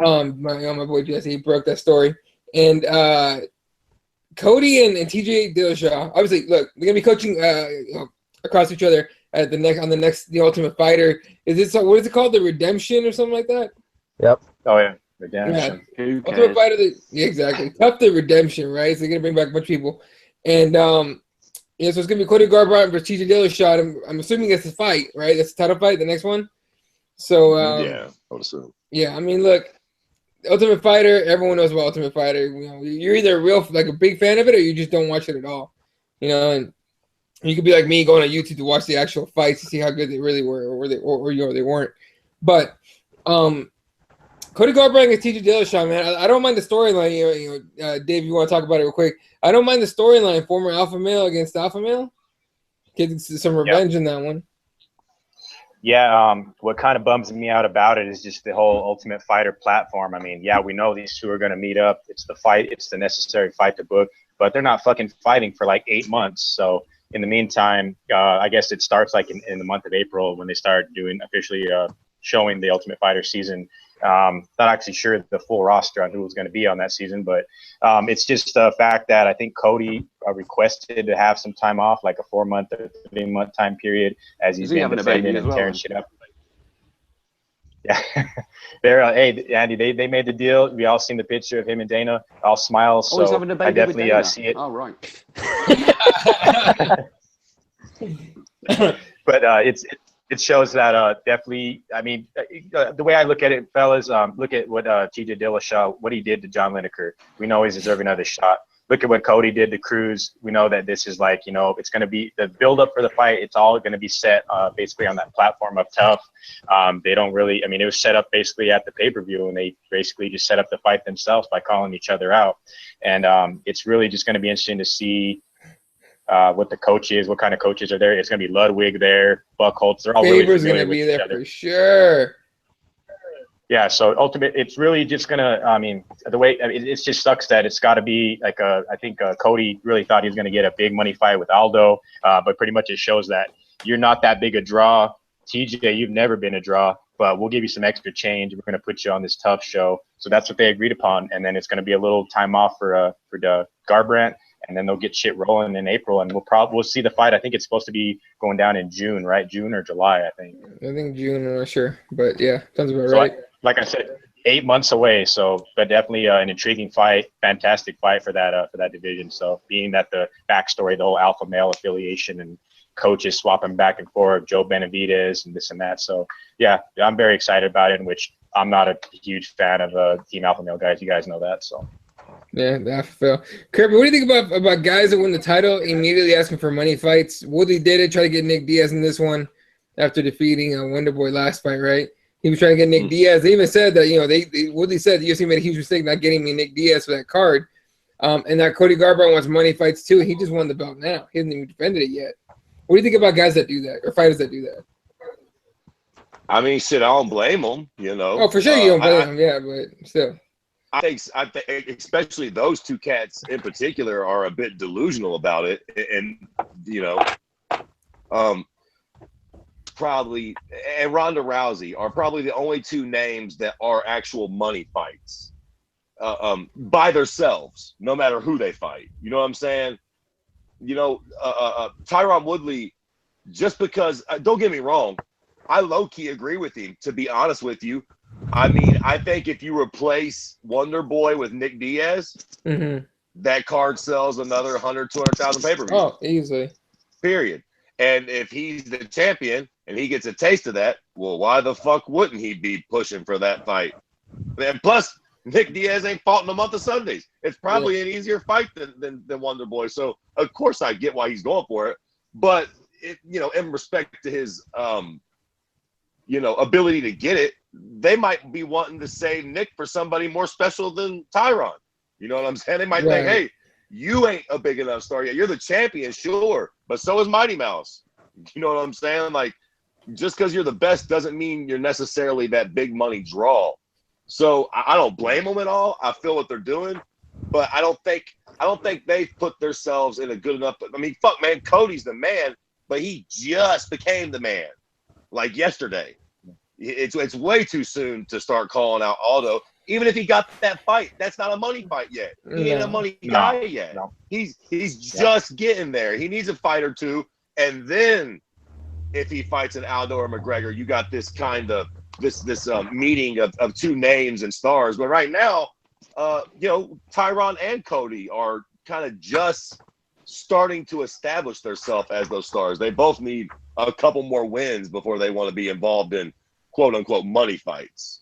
my boy Jesse, he broke that story. And Cody and TJ Dillashaw, obviously, look, they're gonna be coaching across each other at the Ultimate Fighter. What is it called? The Redemption or something like that? Yep. Oh yeah, Redemption. Yeah. Ultimate Fighter. Yeah, exactly. Tough the Redemption, right? So they're gonna bring back a bunch of people, and so it's gonna be Cody Garbrandt versus TJ Dillashaw. I'm assuming that's the fight, right? That's the title fight, the next one. So yeah, I would assume. Yeah, I mean, look, Ultimate Fighter. Everyone knows about Ultimate Fighter. You know, you're either a big fan of it, or you just don't watch it at all. You know, and you could be like me, going on YouTube to watch the actual fights to see how good they really were, or they weren't. But Cody Garbrandt against TJ Dillashaw, man, I don't mind the storyline. Dave, you want to talk about it real quick? I don't mind the storyline. Former alpha male against alpha male, getting some revenge in that one. Yeah, what kind of bums me out about it is just the whole Ultimate Fighter platform. I mean, yeah, we know these two are going to meet up. It's the fight. It's the necessary fight to book. But they're not fucking fighting for like 8 months. So in the meantime, I guess it starts like in the month of April when they start doing officially showing the Ultimate Fighter season. Not actually sure the full roster on who was going to be on that season, but it's just the fact that I think Cody requested to have some time off, like a 4-month or 3-month time period, as he's been defending and tearing shit up. Yeah, they're hey Andy, they made the deal. We all seen the picture of him and Dana, all smiles. So I definitely see it. Oh right. But it shows that definitely. I mean, the way I look at it, fellas, look at what TJ Dillashaw, what he did to John Lineker. We know he's deserving another shot. Look at what Cody did to Cruz. We know that this is like, it's going to be the build up for the fight. It's all going to be set basically on that platform of tough. They don't really, it was set up basically at the pay-per-view, and they basically just set up the fight themselves by calling each other out. And it's really just going to be interesting to see what the coach is, what kind of coaches are there. It's going to be Ludwig there, Buchholz. They're all Faber's going to be there for sure. Yeah, so ultimately, it's really just gonna. The way it just sucks that it's got to be like I think Cody really thought he was gonna get a big money fight with Aldo, but pretty much it shows that you're not that big a draw. TJ, you've never been a draw, but we'll give you some extra change. We're gonna put you on this tough show. So that's what they agreed upon, and then it's gonna be a little time off for the Garbrandt, and then they'll get shit rolling in April, and we'll see the fight. I think it's supposed to be going down in June, right? June or July, I think. I think June. I'm not sure, but yeah, sounds about right. Like I said, 8 months away. So, but definitely an intriguing fight, fantastic fight for that division. So, being that the backstory, the whole alpha male affiliation and coaches swapping back and forth, Joe Benavidez and this and that. So, yeah, I'm very excited about it. In which I'm not a huge fan of Team Alpha Male guys. You guys know that. So. Yeah, I feel. Kirby, what do you think about guys that win the title immediately asking for money fights? Woodley did it, try to get Nick Diaz in this one after defeating Wonder Boy last fight, right? He was trying to get Nick Diaz. They even said that, Woodley said the UFC made a huge mistake not getting me Nick Diaz for that card. And that Cody Garbrandt wants money fights too. He just won the belt now. He hasn't even defended it yet. What do you think about guys that do that, or fighters that do that? Shit, I don't blame them, Oh, for sure you don't blame them, yeah, but still. I think especially those two cats in particular are a bit delusional about it. And probably, and Ronda Rousey are probably the only two names that are actual money fights by themselves, no matter who they fight. You know what I'm saying? Tyron Woodley, just because, don't get me wrong, I low-key agree with him, to be honest with you. I think if you replace Wonder Boy with Nick Diaz, that card sells another 100,000, 200,000 pay-per-views. Oh, easily. Period. And if he's the champion and he gets a taste of that, well, why the fuck wouldn't he be pushing for that fight? And plus, Nick Diaz ain't fought in a month of Sundays. It's probably an easier fight than Wonder Boy. So, of course, I get why he's going for it. but in respect to his ability to get it, they might be wanting to save Nick for somebody more special than Tyron. You know what I'm saying? They might think, hey, you ain't a big enough star yet. You're the champion, sure, but so is Mighty Mouse. You know what I'm saying? Like, just because you're the best doesn't mean you're necessarily that big money draw. So I don't blame them at all. I feel what they're doing, but I don't think they've put themselves in a good enough. I mean, fuck, man, Cody's the man, but he just became the man like yesterday. It's way too soon to start calling out Aldo. Even if he got that fight, that's not a money fight yet. He ain't a money guy yet. No. He's just getting there. He needs a fight or two, and then if he fights an Aldo or McGregor, you got this kind of this meeting of two names and stars. But right now, Tyron and Cody are kind of just starting to establish themselves as those stars. They both need a couple more wins before they want to be involved in quote unquote money fights.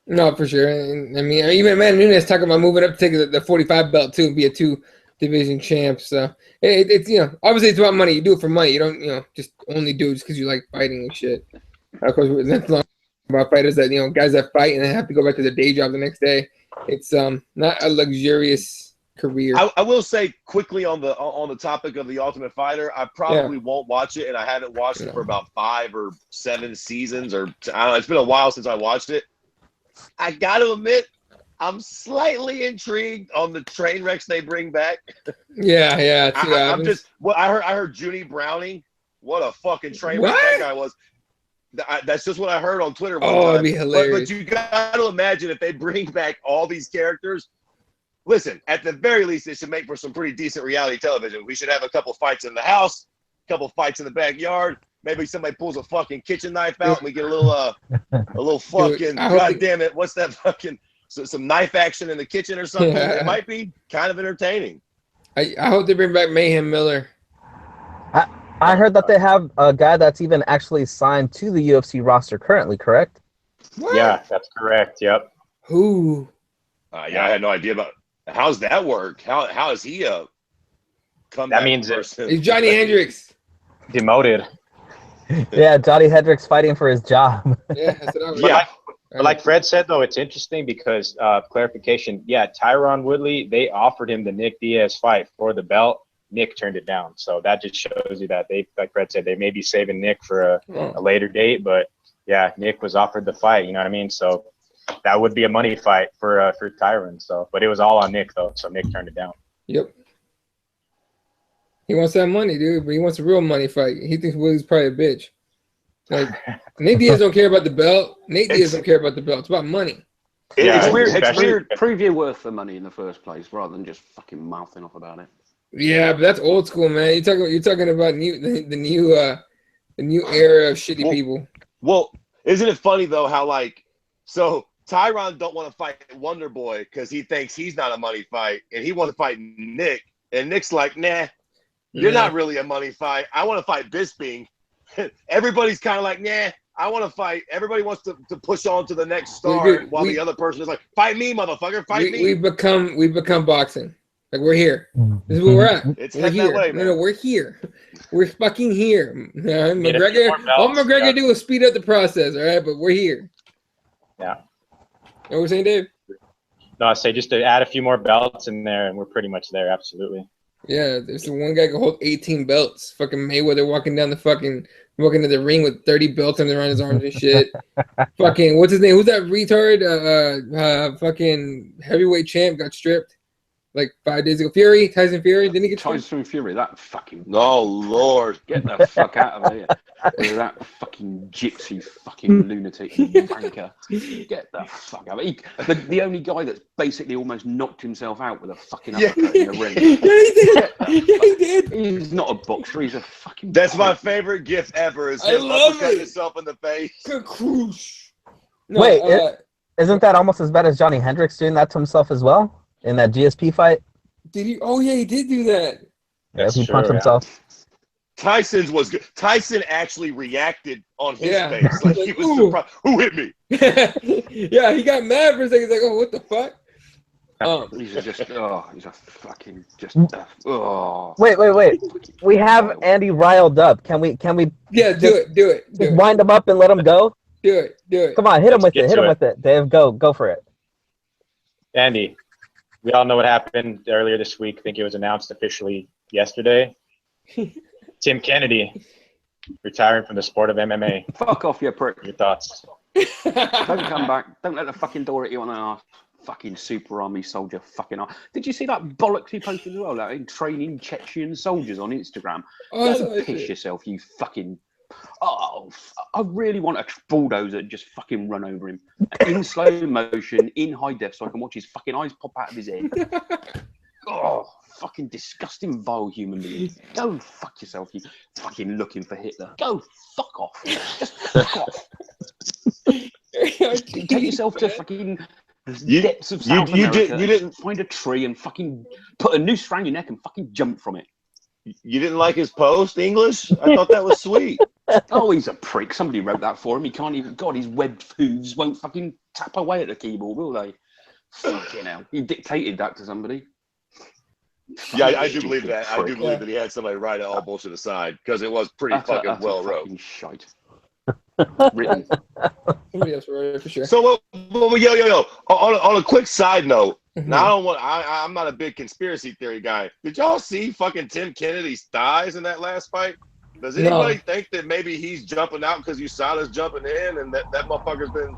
No, for sure. And, I mean, even Amanda Nunes talking about moving up to take the 45 belt too and be a 2-division champ. So it's obviously it's about money. You do it for money. You don't just only do it just because you like fighting and shit. Of course, that's not about fighters that guys that fight and then have to go back to their day job the next day. It's not a luxurious career. I will say quickly on the topic of The Ultimate Fighter, I probably won't watch it, and I haven't watched it for about 5 or 7 seasons, or I don't know. It's been a while since I watched it. I got to admit, I'm slightly intrigued on the train wrecks they bring back. Yeah. I'm just. Well, I heard Junie Browning. What a fucking train wreck that guy was. That's just what I heard on Twitter one time. It'd be hilarious. But you got to imagine if they bring back all these characters. Listen, at the very least, it should make for some pretty decent reality television. We should have a couple fights in the house, a couple fights in the backyard. Maybe somebody pulls a fucking kitchen knife out and we get a little fucking, God damn it, what's that fucking, some knife action in the kitchen or something. Yeah. It might be kind of entertaining. I hope they bring back Mayhem Miller. I heard that they have a guy that's even actually signed to the UFC roster currently, correct? What? Yeah, that's correct. Yep. Who? I had no idea about. How's that work? How is he a comeback? That means person? It's Johnny Hendricks. Demoted. Yeah, Johnny Hendricks fighting for his job. But like Fred said, though, it's interesting because clarification. Yeah, Tyron Woodley, they offered him the Nick Diaz fight for the belt. Nick turned it down. So that just shows you that they, like Fred said, they may be saving Nick for a later date. But yeah, Nick was offered the fight. You know what I mean? So that would be a money fight for Tyron. So, but it was all on Nick though. So Nick turned it down. Yep. He wants that money, dude, but he wants a real money fight. He thinks Willie's probably a bitch. Like Nate Diaz don't care about the belt. Nate Diaz don't care about the belt. It's about money. It's weird. It's weird. Prove your worth for money in the first place, rather than just fucking mouthing off about it. Yeah, but that's old school, man. You're talking about the new era of shitty people. Well, isn't it funny though how so Tyron don't want to fight Wonder Boy because he thinks he's not a money fight, and he wants to fight Nick, and Nick's like, nah, you're not really a money fight. I want to fight Bisping. Everybody's kind of like, nah, I want to fight. Everybody wants to push on to the next star, while the other person is like, fight me, motherfucker, fight me. We've become boxing. Like, we're here. This is where we're at. We're here. That way, man. No, we're here. We're fucking here. All McGregor do is speed up the process, all right? But we're here. Yeah. What were you saying, Dave? No, I say just to add a few more belts in there, and we're pretty much there. Absolutely. Yeah, there's the one guy who can hold 18 belts. Fucking Mayweather walking to the ring with 30 belts around his arms and shit. Fucking, what's his name? Who's that retard? Fucking heavyweight champ got stripped like 5 days ago. Tyson Fury. Didn't he get stripped? Tyson Fury, that fucking. Oh, Lord. Get the fuck out of here. That fucking gypsy fucking lunatic wanker. Get the fuck out of here. The only guy that's basically almost knocked himself out with a fucking uppercut in the ring. Yeah, he did. He's not a boxer. He's a fucking. That's my favorite gift ever. Is him uppercutting himself in the face. No, wait, isn't that almost as bad as Johnny Hendricks doing that to himself as well in that GSP fight? Did he? Oh yeah, he did do that. Yeah, he punched himself. Tyson's was good. Tyson actually reacted on his face. Like he was surprised. Who hit me? Yeah, he got mad for a second. He's like, oh, what the fuck? He's just, he's a fucking just, Wait. We have Andy riled up. Can we? Yeah, do it. Just wind him up and let him go. Do it. Come on, hit him Let's with it. get Hit to him it. with it. Dave, go for it. Andy, we all know what happened earlier this week. I think it was announced officially yesterday. Tim Kennedy retiring from the sport of MMA. fuck off, you prick. Your thoughts? Don't come back. Don't let the fucking door at you on an arse. Fucking super army soldier fucking arse. Did you see that bollocks he posted as well? Like training Chechen soldiers on Instagram. Go piss yourself, you fucking... I really want a bulldozer to just fucking run over him in slow motion, in high def, so I can watch his fucking eyes pop out of his head. Fucking disgusting, vile human being. Go fuck yourself, you fucking looking for Hitler. Go fuck off. Just fuck off. Take yourself to fucking the depths of South America. You didn't find a tree and fucking put a noose around your neck and fucking jump from it. You didn't like his post, English? I thought that was sweet. Oh, he's a prick. Somebody wrote that for him. He can't even... God, his webbed hooves won't fucking tap away at the keyboard, will they? Fucking hell. He dictated that to somebody. Yeah, I do believe that. I do believe that he had somebody write it all bullshit aside, because it was pretty fucking well wrote. Shite. Written. Somebody else wrote it for sure. So, yo. On a quick side note, now I'm not a big conspiracy theory guy. Did y'all see fucking Tim Kennedy's thighs in that last fight? Does anybody think that maybe he's jumping out because USADA's jumping in and that motherfucker's been...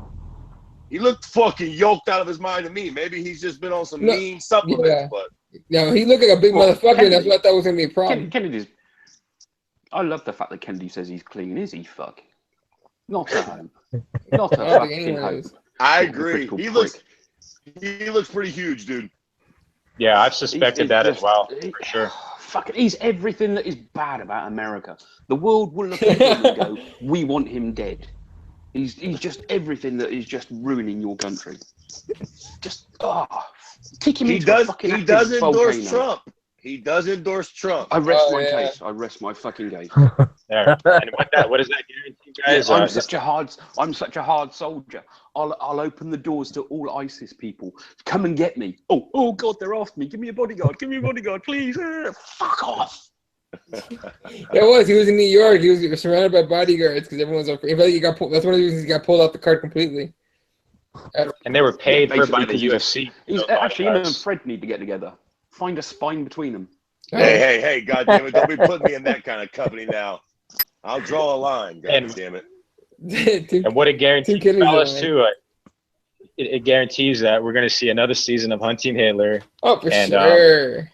He looked fucking yoked out of his mind to me. Maybe he's just been on some mean supplements, but... No, he looked like a big motherfucker, and that's what I thought was going to be a problem. Kennedy's... I love the fact that Kennedy says he's clean. Is he, fuck? Not at home. Not at fucking home. I agree. He looks pretty huge, dude. Yeah, I've suspected that as well, for sure. Fucking, he's everything that is bad about America. The world will look at him and go, we want him dead. He's just everything that is just ruining your country. Just, kick him into a fucking He does endorse volcano. Trump. He does endorse Trump. I rest my case. I rest my fucking case. There. And what does that guarantee, guys? Yeah, I'm such a hard soldier. I'll open the doors to all ISIS people. Come and get me. Oh God, they're after me. Give me a bodyguard. Give me a bodyguard, please. Fuck off. He was in New York. He was surrounded by bodyguards because everyone's afraid. That's one of the reasons he got pulled off the card completely. And they were paid for by the UFC. Actually, him and Fred need to get together. Find a spine between them. Hey, goddamn it! Don't be putting me in that kind of company now. I'll draw a line. Goddamn it! And what it guarantees, fellas, too. It guarantees that we're going to see another season of Hunting Hitler. Oh, for sure.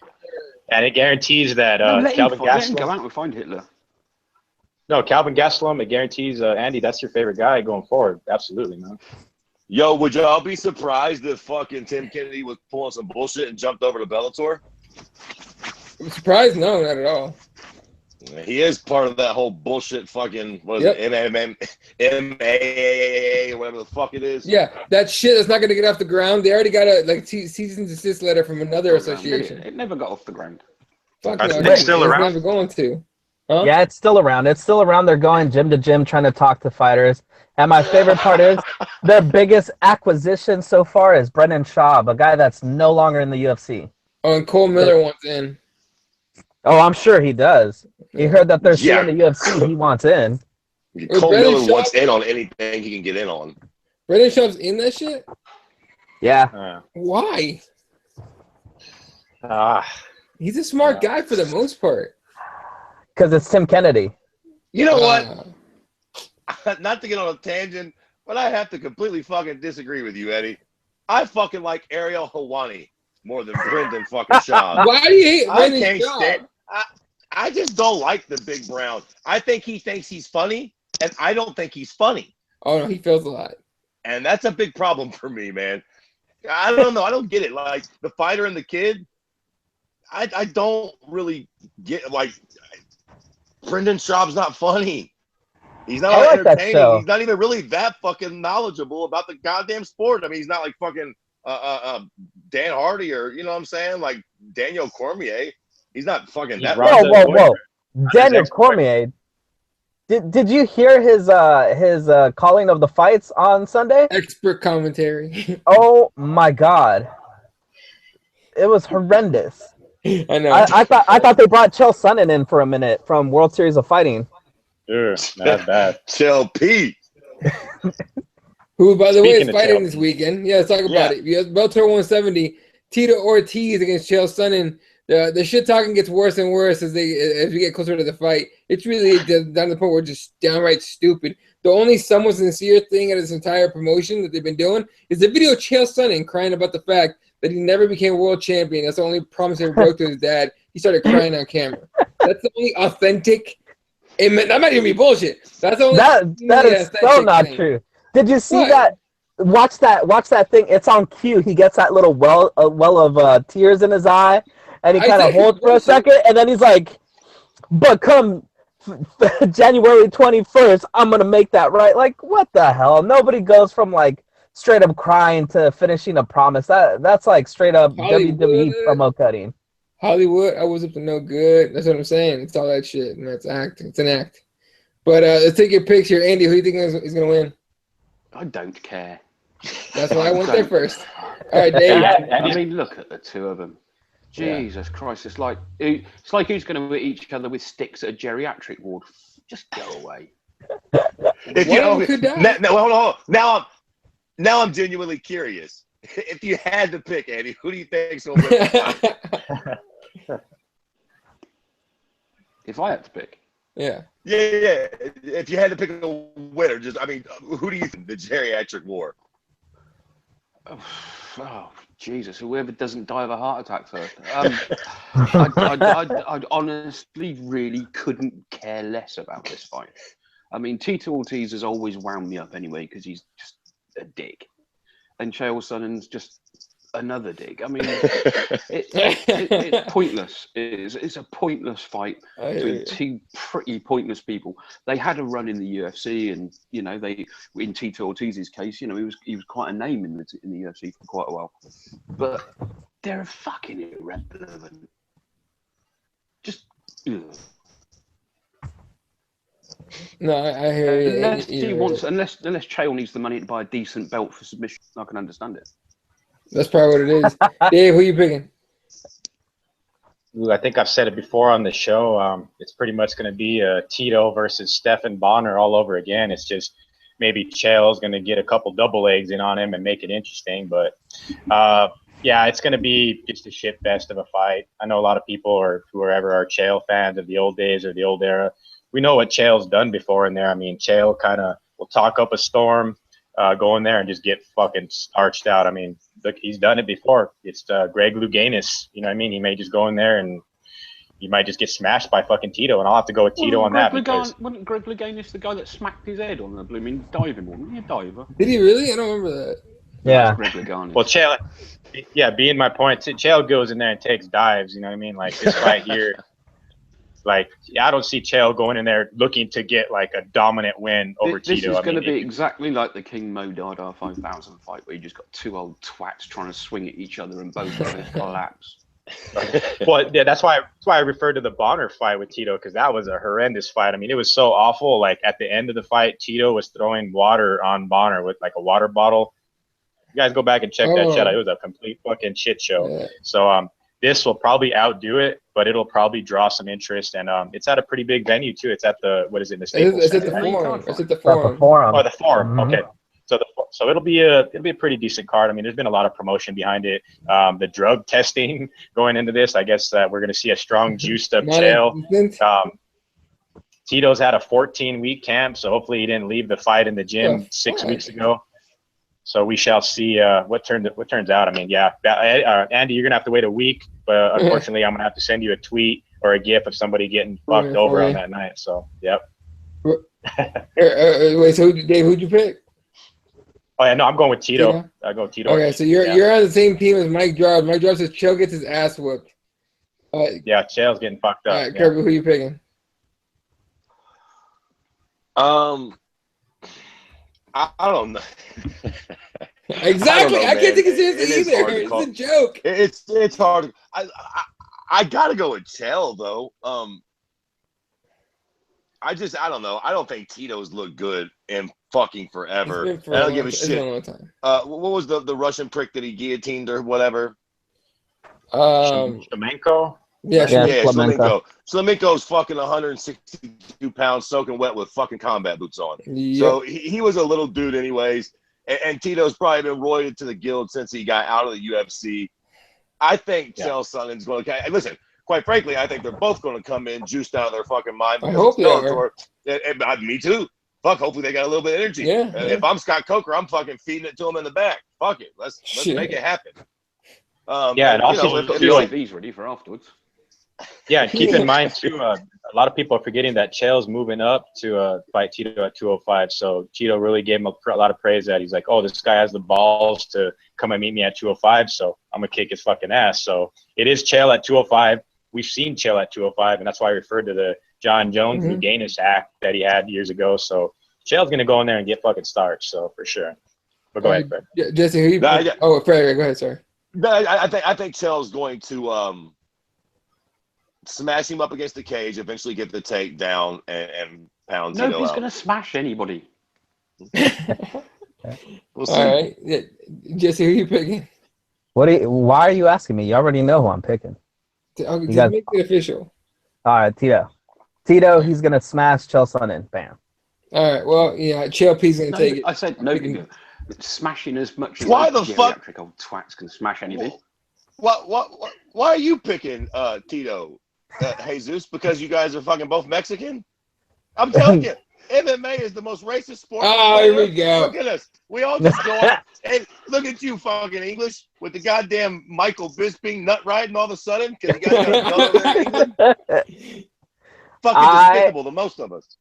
And it guarantees that Calvin Gastelum. Let him go out and find Hitler. No, Calvin Gastelum. It guarantees Andy. That's your favorite guy going forward. Absolutely, man. Yo, would y'all be surprised if fucking Tim Kennedy was pulling some bullshit and jumped over to Bellator? I'm surprised. No, not at all. He is part of that whole bullshit fucking, what is it, MMA, whatever the fuck it is. Yeah, that shit that's not going to get off the ground. They already got a cease and desist letter from another association. It never got off the ground. Fuck no, it's still around. It's never going to. Huh? Yeah, it's still around. They're going gym to gym trying to talk to fighters. And my favorite part is their biggest acquisition so far is Brendan Schaub, a guy that's no longer in the UFC. Oh, and Cole Miller wants in. Oh, I'm sure he does. He heard that they're suing the UFC. He wants in. Cole Miller wants in on anything he can get in on. Brendan Schaub's in that shit? Yeah. Why? He's a smart guy for the most part. Because it's Tim Kennedy. You know what? Not to get on a tangent, but I have to completely fucking disagree with you, Eddie. I fucking like Ariel Helwani more than Brendan fucking Schaub. Why do you hate Brendan Schaub? I just don't like the big brown. I think he thinks he's funny, and I don't think he's funny. Oh, no, he feels a lot. And that's a big problem for me, man. I don't know. I don't get it. Like, the fighter and the kid, I don't really get, like, Brendan Schaub's not funny. He's not entertaining. He's not even really that fucking knowledgeable about the goddamn sport. I mean, he's not like fucking Dan Hardy or, you know what I'm saying? Like Daniel Cormier. He's not fucking that. Whoa. Daniel Cormier. Did you hear his calling of the fights on Sunday? Expert commentary. Oh my God. it was horrendous. I know. I thought they brought Chael Sonnen in for a minute from World Series of Fighting. Sure, that's bad. Chill Pete. Who, by the way, is Speaking of fighting Chael. this weekend. Yeah, let's talk about Yeah. it. You have Bellator 170, Tito Ortiz against Chael Sonnen. The shit talking gets worse and worse as we get closer to the fight. It's really down to the point where it's just downright stupid. The only somewhat sincere thing at this entire promotion that they've been doing is the video of Chael Sonnen crying about the fact that he never became world champion. That's the only promise he ever broke to his dad. He started crying on camera. That's the only authentic. That might even be bullshit. That's the only. That is so not thing. true. Did you see What? that? Watch that thing. It's on cue. He gets that little well of tears in his eye, and he I kind of think holds it's for a bullshit. second, and then he's like, "But come January 21st, I'm gonna make that right." Like, what the hell? Nobody goes from like straight up crying to finishing a promise. That's like straight up Hollywood. WWE promo cutting. Hollywood, I was up to no good. That's what I'm saying. It's all that shit, and that's act. It's an act. But let's take your picks here, Andy. Who do you think is going to win? I don't care. That's why I went there don't. first. All right, Dave. I mean, look at the two of them. Jesus Christ! It's like who's going to hit each other with sticks at a geriatric ward? Just go away. If One of them could die. hold on. Now I'm genuinely curious. If you had to pick, Andy, who do you think's going to win? If I had to pick, Yeah. Yeah. If you had to pick a winner, who do you think the geriatric war? oh Jesus! Whoever doesn't die of a heart attack first. I honestly really couldn't care less about this fight. I mean, Tito Ortiz has always wound me up anyway because he's just a dick, and Chael Sonnen's just another dick. I mean, it's pointless. It's a pointless fight between two pretty pointless people. They had a run in the UFC, and in Tito Ortiz's case, he was quite a name in the UFC for quite a while. But they're fucking irrelevant. Just. Ugh. No, I hear you. Unless Chael needs the money to buy a decent belt for submission, I can understand it. That's probably what it is. Dave, who you picking? Ooh, I think I've said it before on the show. It's pretty much going to be Tito versus Stephan Bonner all over again. It's just maybe Chael's going to get a couple double legs in on him and make it interesting. But yeah, it's going to be just a shit fest of a fight. I know a lot of people or whoever are Chael fans of the old days or the old era. We know what Chael's done before in there. I mean, Chael kind of will talk up a storm, go in there and just get fucking starched out. I mean, look, he's done it before. It's Greg Louganis. You know what I mean? He may just go in there and you might just get smashed by fucking Tito, and I'll have to go with Tito on that. Wasn't Greg Louganis the guy that smacked his head on the blooming diving board? Wasn't he a diver? Did he really? I don't remember that. Yeah. Greg Louganis. Well, Chael, yeah, being my point, Chael goes in there and takes dives. You know what I mean? Like this fight here. Like, I don't see Chael going in there looking to get like a dominant win over Tito. This is going to be exactly like the King Mo Dada 5000 fight where you just got two old twats trying to swing at each other and both of them collapse. Well, yeah, that's why I referred to the Bonner fight with Tito, because that was a horrendous fight. I mean, it was so awful. Like at the end of the fight, Tito was throwing water on Bonner with like a water bottle. You guys go back and check that shit out. It was a complete fucking shit show. Yeah. So this will probably outdo it, but it'll probably draw some interest. And it's at a pretty big venue too. It's at the the Staples It's at the Center. Forum. It's at the Forum. Oh, the Forum. Mm-hmm. Okay. So it'll be a pretty decent card. I mean, there's been a lot of promotion behind it. The drug testing going into this, I guess we're going to see a strong juiced up Chael. Tito's had a 14-week camp, so hopefully he didn't leave the fight in the gym 6 weeks ago. So we shall see what turns out. I mean, yeah, Andy, you're gonna have to wait a week, but unfortunately, I'm gonna have to send you a tweet or a GIF of somebody getting fucked over on that night. So, yep. Wait, so Dave, who'd you pick? Oh yeah, no, I'm going with Tito. I go with Tito. Okay, so you're on the same team as Mike Jarb. Mike Jarb says Chael gets his ass whooped. Yeah, Chael's getting fucked up. All right, Kirby, who you picking? I don't know. Exactly. I can't take it seriously either. It's a joke. It's hard. I gotta go with Chael though. I don't know. I don't think Tito's looked good in fucking forever. I don't give a shit. What was the Russian prick that he guillotined or whatever? Shlemenko. Yeah, Flamenco. Flamenco's fucking 162 pounds, soaking wet with fucking combat boots on. Yep. So he was a little dude, anyways. And Tito's probably been roided to the guild since he got out of the UFC. I think Chael Sonnen's going to listen. Quite frankly, I think they're both going to come in juiced out of their fucking mind. I hope they are. Me too. Fuck. Hopefully they got a little bit of energy. Yeah. If I'm Scott Coker, I'm fucking feeding it to him in the back. Fuck it. Let's make it happen. And also Got the IVs ready for afterwards. Yeah, keep in mind too. A lot of people are forgetting that Chael's moving up to fight Tito at 205. So Tito really gave him a lot of praise. That he's like, oh, this guy has the balls to come and meet me at 205. So I'm gonna kick his fucking ass. So it is Chael at 205. We've seen Chael at 205, and that's why I referred to the John Jones and Gainish act that he had years ago. So Chael's gonna go in there and get fucking starched. So for sure. But go ahead, Fred. Yeah, Jesse, who you? Oh, Fred, go ahead, sorry. I think Chael's going to smash him up against the cage, eventually get the takedown and pound Tito out. Nobody's going to smash anybody. We'll see. All right. Yeah. Jesse, who you picking? Why are you asking me? You already know who I'm picking. Okay, just make it official. All right, Tito. Tito, he's going to smash Chael Sonnen. Bam. All right. Well, yeah, Chael P's going to take it. I said nobody smashing as much as Why the fuck old twats can smash anything. Why are you picking Tito, Jesus? Because you guys are fucking both Mexican? I'm telling you, MMA is the most racist sport. Oh, here we go. Look at us. We all just go on. Hey, look at you, fucking English, with the goddamn Michael Bisping nut riding all of a sudden because you guys got over there in England. Fucking despicable, the most of us.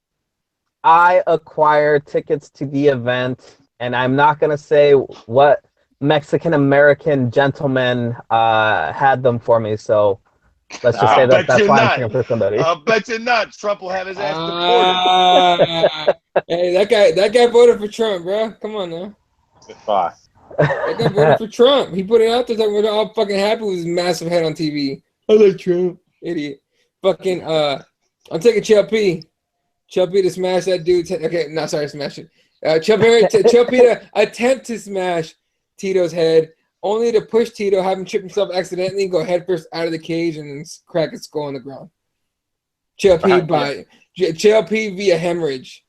I acquired tickets to the event, and I'm not going to say what Mexican-American gentleman had them for me, so let's just say that's why I'm picking for somebody. I'll bet you not. Trump will have his ass deported. Hey, that guy voted for Trump, bro. Come on now. Fuck. That guy voted for Trump. He put it out there that we're all fucking happy with his massive head on TV. I like Trump. Idiot. Fucking, I'm taking Chael P. Chael P to smash that dude. Okay, no, sorry, smash it. Chael P to attempt to smash Tito's head, only to push Tito, have him trip himself accidentally, and go headfirst out of the cage and then crack his skull on the ground. Chael P via hemorrhage.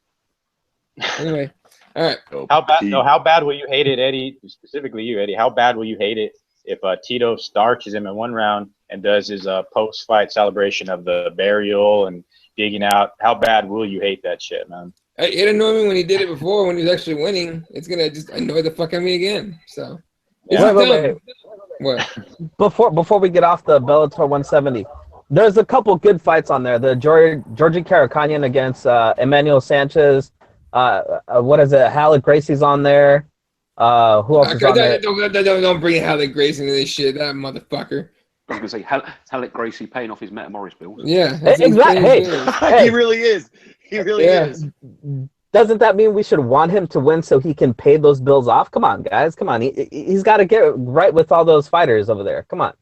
Anyway, all right. How bad will you hate it, Eddie? Specifically you, Eddie. How bad will you hate it if Tito starches him in one round and does his post-fight celebration of the burial and digging out? How bad will you hate that shit, man? It annoyed me when he did it before, when he was actually winning. It's gonna just annoy the fuck out of me again. So, wait. What? Before we get off the Bellator 170, there's a couple good fights on there. The Georgie Karakhanyan against Emmanuel Sanchez. What is it? Halleck Gracie's on there. Who else is on there? Don't bring Halleck Gracie into this shit. That motherfucker. I was going to say, Halleck Gracie paying off his Metamoris bills. Yeah. Exactly. Hey, he really is. He really is. Doesn't that mean we should want him to win so he can pay those bills off? Come on, guys. Come on. He's got to get right with all those fighters over there. Come on.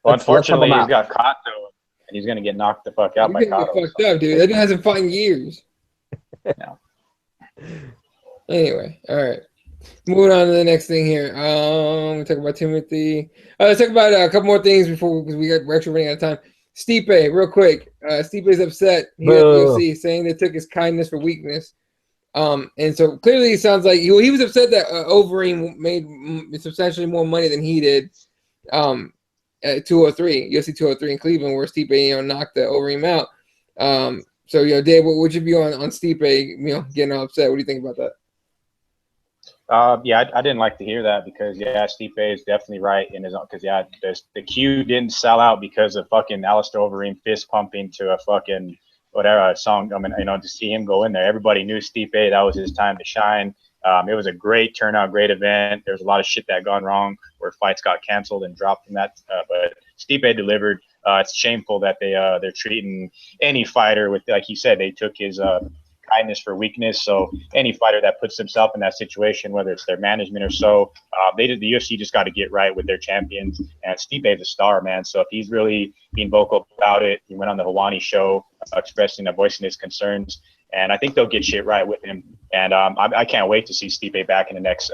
Well, unfortunately, he's got caught, though, and he's going to get knocked the fuck out by Cotto. Fucked up, dude. That dude hasn't fought in years. No. Anyway, all right. Moving on to the next thing here. We talk about Timothy. Let's talk about a couple more things before, because we're actually running out of time. Stipe, real quick. Stipe is upset. He at the UFC saying they took his kindness for weakness. And so clearly it sounds like he was upset that Overeem made substantially more money than he did at 203, UFC 203 in Cleveland, where Stipe, knocked the Overeem out. So, Dave, what would you be on Stipe, getting all upset? What do you think about that? Yeah, I didn't like to hear that because, Stipe is definitely right in his own. Because, the Q didn't sell out because of fucking Alistair Overeem fist pumping to a fucking whatever song. I mean, to see him go in there, everybody knew Stipe. That was his time to shine. It was a great turnout, great event. There's a lot of shit that gone wrong where fights got canceled and dropped from that. But Stipe delivered. It's shameful that they're treating any fighter with, like he said, they took his kindness for weakness. So any fighter that puts himself in that situation, whether it's their management or so, the UFC just got to get right with their champions. And Stipe is a star, man. So if he's really being vocal about it, he went on the Hawani show expressing and voicing his concerns. And I think they'll get shit right with him. And I can't wait to see Stipe back in the next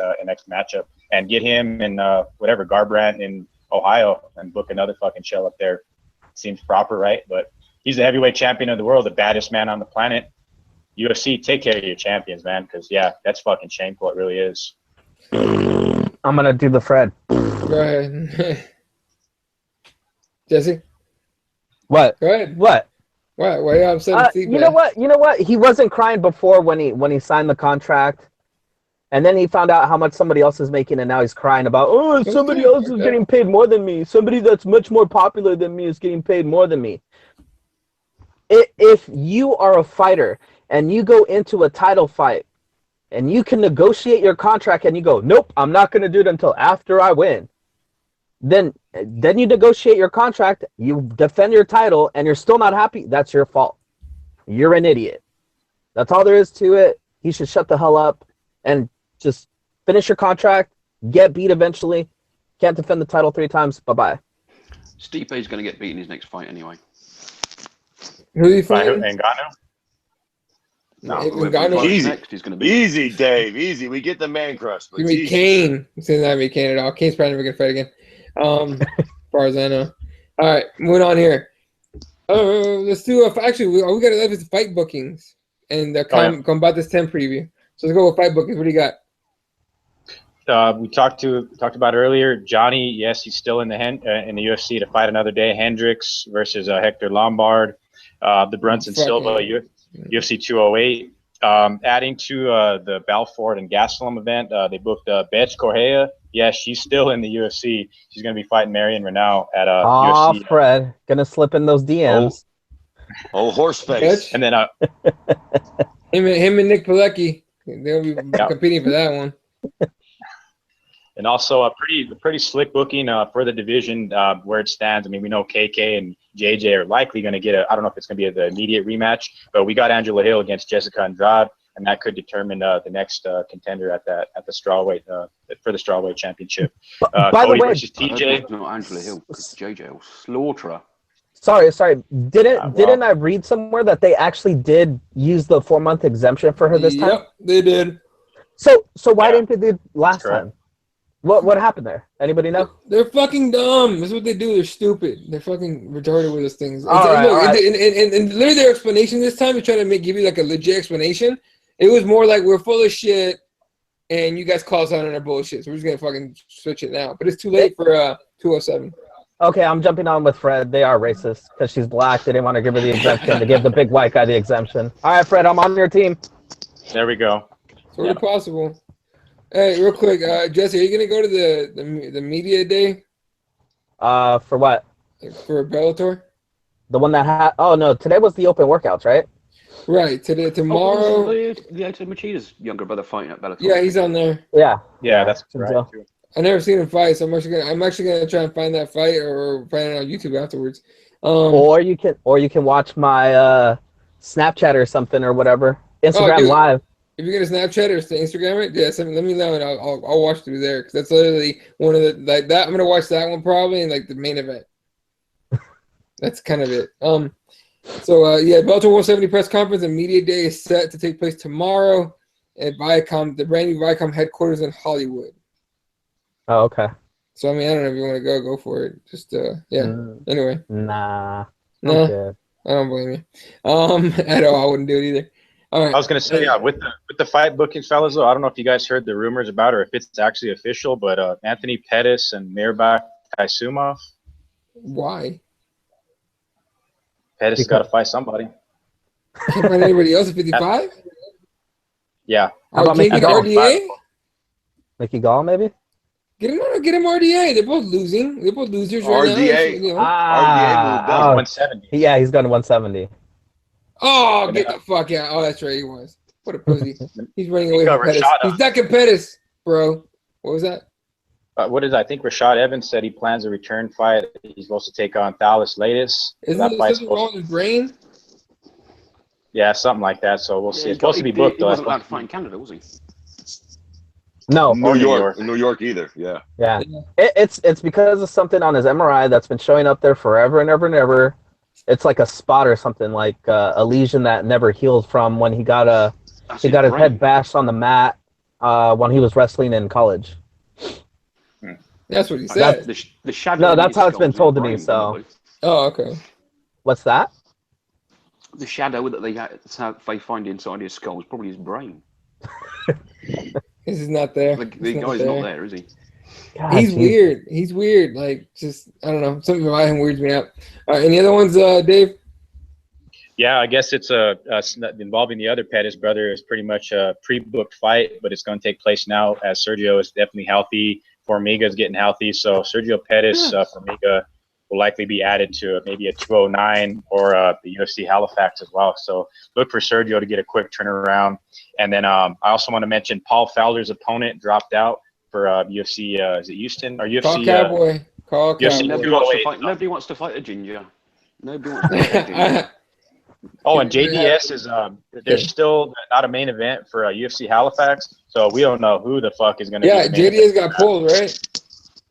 matchup and get him and whatever Garbrandt in Ohio and book another fucking show up there. Seems proper, right? But he's the heavyweight champion of the world, the baddest man on the planet. UFC, take care of your champions, man, because, yeah, that's fucking shameful. It really is. I'm going to do the Fred. Go ahead. Jesse? What? Go ahead. What? Why are you upset? You know what? He wasn't crying before when he signed the contract. And then he found out how much somebody else is making, and now he's crying about, oh, somebody else is getting paid more than me. Somebody that's much more popular than me is getting paid more than me. If you are a fighter and you go into a title fight and you can negotiate your contract and you go, nope, I'm not going to do it until after I win, then you negotiate your contract, you defend your title, and you're still not happy, that's your fault. You're an idiot. That's all there is to it. He should shut the hell up and just finish your contract, get beat eventually. Can't defend the title 3 times. Bye-bye. Stipe is going to get beat in his next fight anyway. Who are you fighting? Ngannou? No, Easy. Next, he's going to be Easy, Dave. Easy. We get the man crush. Give me Kane. It's not me Kane at all. Kane's probably never going to fight again. As far as I know. All right, moving on here. Let's do actually, we got 11 fight bookings and Combat this 10 preview. So let's go with fight bookings. What do you got? We talked about earlier. Johnny, yes, he's still in the UFC to fight another day. Hendricks versus Hector Lombard. The Brunson Silva UFC 208. Adding to the Balfort and Gastelum event, they booked Betch Correa. Yeah, she's still in the UFC. She's going to be fighting Marion Renaud at UFC. Fred, gonna slip in those DMs. Oh, horse face. And then him and Nick Pilecki. They'll be competing for that one. And also a pretty slick booking for the division where it stands. I mean, we know KK and JJ are likely going to get I don't know if it's going to be the immediate rematch, but we got Angela Hill against Jessica Andrade, and that could determine the next contender at the strawweight for the strawweight championship. By Cody the way, versus TJ. No, Angela Hill, because JJ will slaughter her. Sorry. Didn't I read somewhere that they actually did use the 4-month exemption for her this time? Yep, they did. So why didn't they do last time? What happened there? Anybody know? They're fucking dumb. That's what they do. They're stupid. They're fucking retarded with those things. All right. And literally their explanation this time is trying to give you like a legit explanation. It was more like we're full of shit and you guys call us out on our bullshit. So we're just going to fucking switch it now. But it's too late for 207. Okay, I'm jumping on with Fred. They are racist because she's black. They didn't want to give her the exemption. They give the big white guy the exemption. All right, Fred, I'm on your team. There we go. Sort of possible. Hey, real quick, Jesse, are you gonna go to the media day? For what? For Bellator? The one that had? Oh no, today was the open workouts, right? Right. Tomorrow. Machida's younger brother fighting at Bellator. Yeah, he's on there. Yeah, that's right. I never seen him fight, so I'm actually gonna try and find that fight or find it on YouTube afterwards. Or you can watch my Snapchat or something or whatever. Instagram Live. If you're gonna Snapchat or Instagram it, yeah, let me know and I'll watch through there because that's literally one of the like that. I'm gonna watch that one probably in like the main event. That's kind of it. Bellator 170 press conference and media day is set to take place tomorrow at Viacom, the brand new Viacom headquarters in Hollywood. Oh, okay. So I mean, I don't know if you want to go for it. Just Anyway. Nah. Okay. I don't blame you. At all, I wouldn't do it either. All right. I was going to say, with the fight bookings, fellas, though, I don't know if you guys heard the rumors about or if it's actually official, but Anthony Pettis and Mirbach Taisumov. Why? Pettis has got to fight somebody. Can't find anybody else at 55? Yeah. How about Mickey RDA? Mickey Gall, maybe? Get him RDA. They're both losing. They're both losers right RDA. now. RDA moved up. 170. Yeah, he's going to 170. Oh, get the fuck out. Oh, that's right. He was. What a pussy. He's running away from Pettis. He's ducking Pettis, bro. What was that? I think Rashad Evans said he plans a return fight. He's supposed to take on Thales Latis. Isn't something wrong with his brain? Yeah, something like that. So we'll see. It's supposed to be booked. He wasn't allowed to fight in Canada, was he? No. New York either. Yeah. Yeah. It's because of something on his MRI that's been showing up there forever and ever and ever. It's like a spot or something, like a lesion that never healed from when he got his head bashed on the mat when he was wrestling in college. That's what he said. The shadow. No, on that's his how it's been skull is told to me. brain, So, probably. Oh, okay. what's that? The shadow that they find inside his skull is probably his brain. This is not there. The guy's not there, is he? God, He's geez. weird. He's weird. Like, just, I don't know. Something about him weirds me out. All right, any other ones, Dave? Yeah, I guess it's involving the other Pettis brother is pretty much a pre-booked fight, but it's going to take place now as Sergio is definitely healthy. Formiga is getting healthy, so Sergio Pettis, Formiga will likely be added to maybe a 209 or the UFC Halifax as well. So look for Sergio to get a quick turnaround. And then I also want to mention Paul Fowler's opponent dropped out for UFC. Is it Houston or UFC? Call Cowboy. Call UFC Cowboy. Nobody wants to fight a ginger. Nobody wants to fight a ginger. Oh, and JDS is there's still not a main event for UFC Halifax, so we don't know who the fuck is going to be. Yeah, JDS got pulled, right?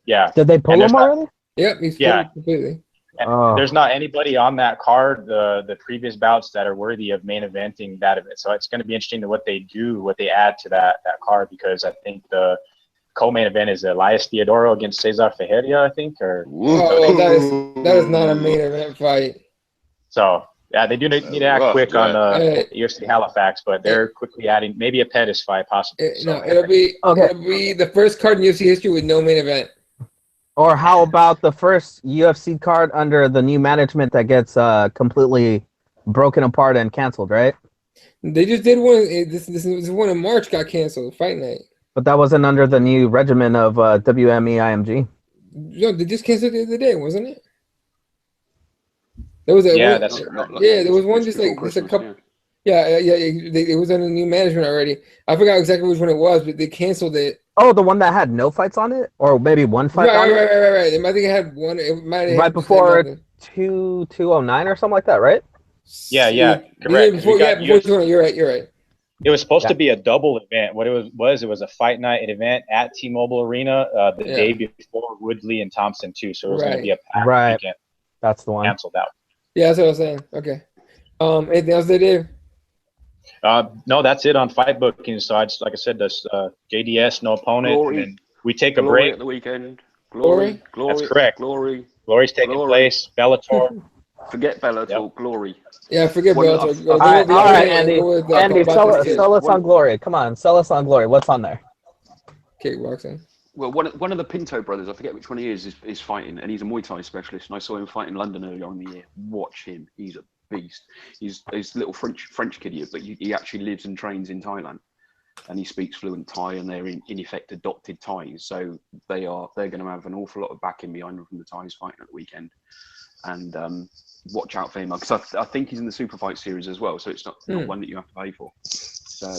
Yeah. Did they pull him already? Yep, he's pulled completely. And there's not anybody on that card, the previous bouts, that are worthy of main eventing that event. So it's going to be interesting to what they add to that card, because I think the co-main event is Elias Theodoro against Cesar Ferreira, I think. Or that is not a main event fight. So yeah, they do need to act quick on UFC Halifax, but they're quickly adding maybe a Pettis fight possibly. It'll be the first card in UFC history with no main event. Or how about the first UFC card under the new management that gets completely broken apart and canceled, right? They just did one. This one in March got canceled. Fight night. But that wasn't under the new regimen of WME IMG. No, they just canceled the other day, wasn't it? There was there was one just a couple. It was under new management already. I forgot exactly which one it was, but they canceled it. Oh, the one that had no fights on it, or maybe one fight on it. Right. I think it had one. It might have right before 209 or something like that, right? Yeah, correct. Before 209. You're right. It was supposed to be a double event. What it was a fight night event at T-Mobile Arena the day before Woodley and Thompson too. So it was going to be a packed weekend. That's the one. Canceled out. Yeah, that's what I was saying. Okay. Anything else they did? No, that's it on fight booking. So like I said, this JDS, no opponent. Glory. And then we take a Glory break. at the weekend. Glory. That's correct. Glory's taking place. Bellator. Forget Bellator. Glory. Yeah, forget Bellator. All right, Andy, sell us on Glory. Come on, sell us on Glory. What's on there? Kickboxing. Well, one of the Pinto brothers, I forget which one he is fighting, and he's a Muay Thai specialist. And I saw him fight in London earlier in the year. Watch him; he's a beast. He's a little French kid here, but he actually lives and trains in Thailand, and he speaks fluent Thai, and they're in effect adopted Thais. So they're going to have an awful lot of backing behind them from the Thais fighting at the weekend, and watch out for him because I think he's in the Super Fight series as well. So it's not one that you have to pay for. So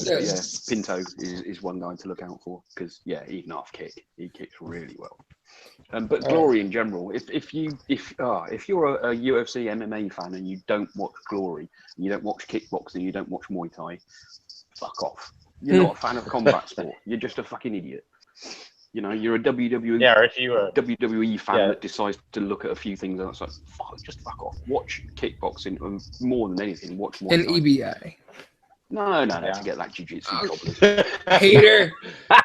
Pinto is one guy to look out for because he can half kick. He kicks really well. But Glory in general, if you're a UFC MMA fan and you don't watch Glory, and you don't watch kickboxing, you don't watch Muay Thai, fuck off. You're not a fan of combat sport. You're just a fucking idiot. You know, you're a WWE, or if you WWE fan that decides to look at a few things and it's like, just fuck off. Watch kickboxing, and more than anything, watch Muay Thai. And EBI. No, to get that jiu-jitsu goblin. Hater.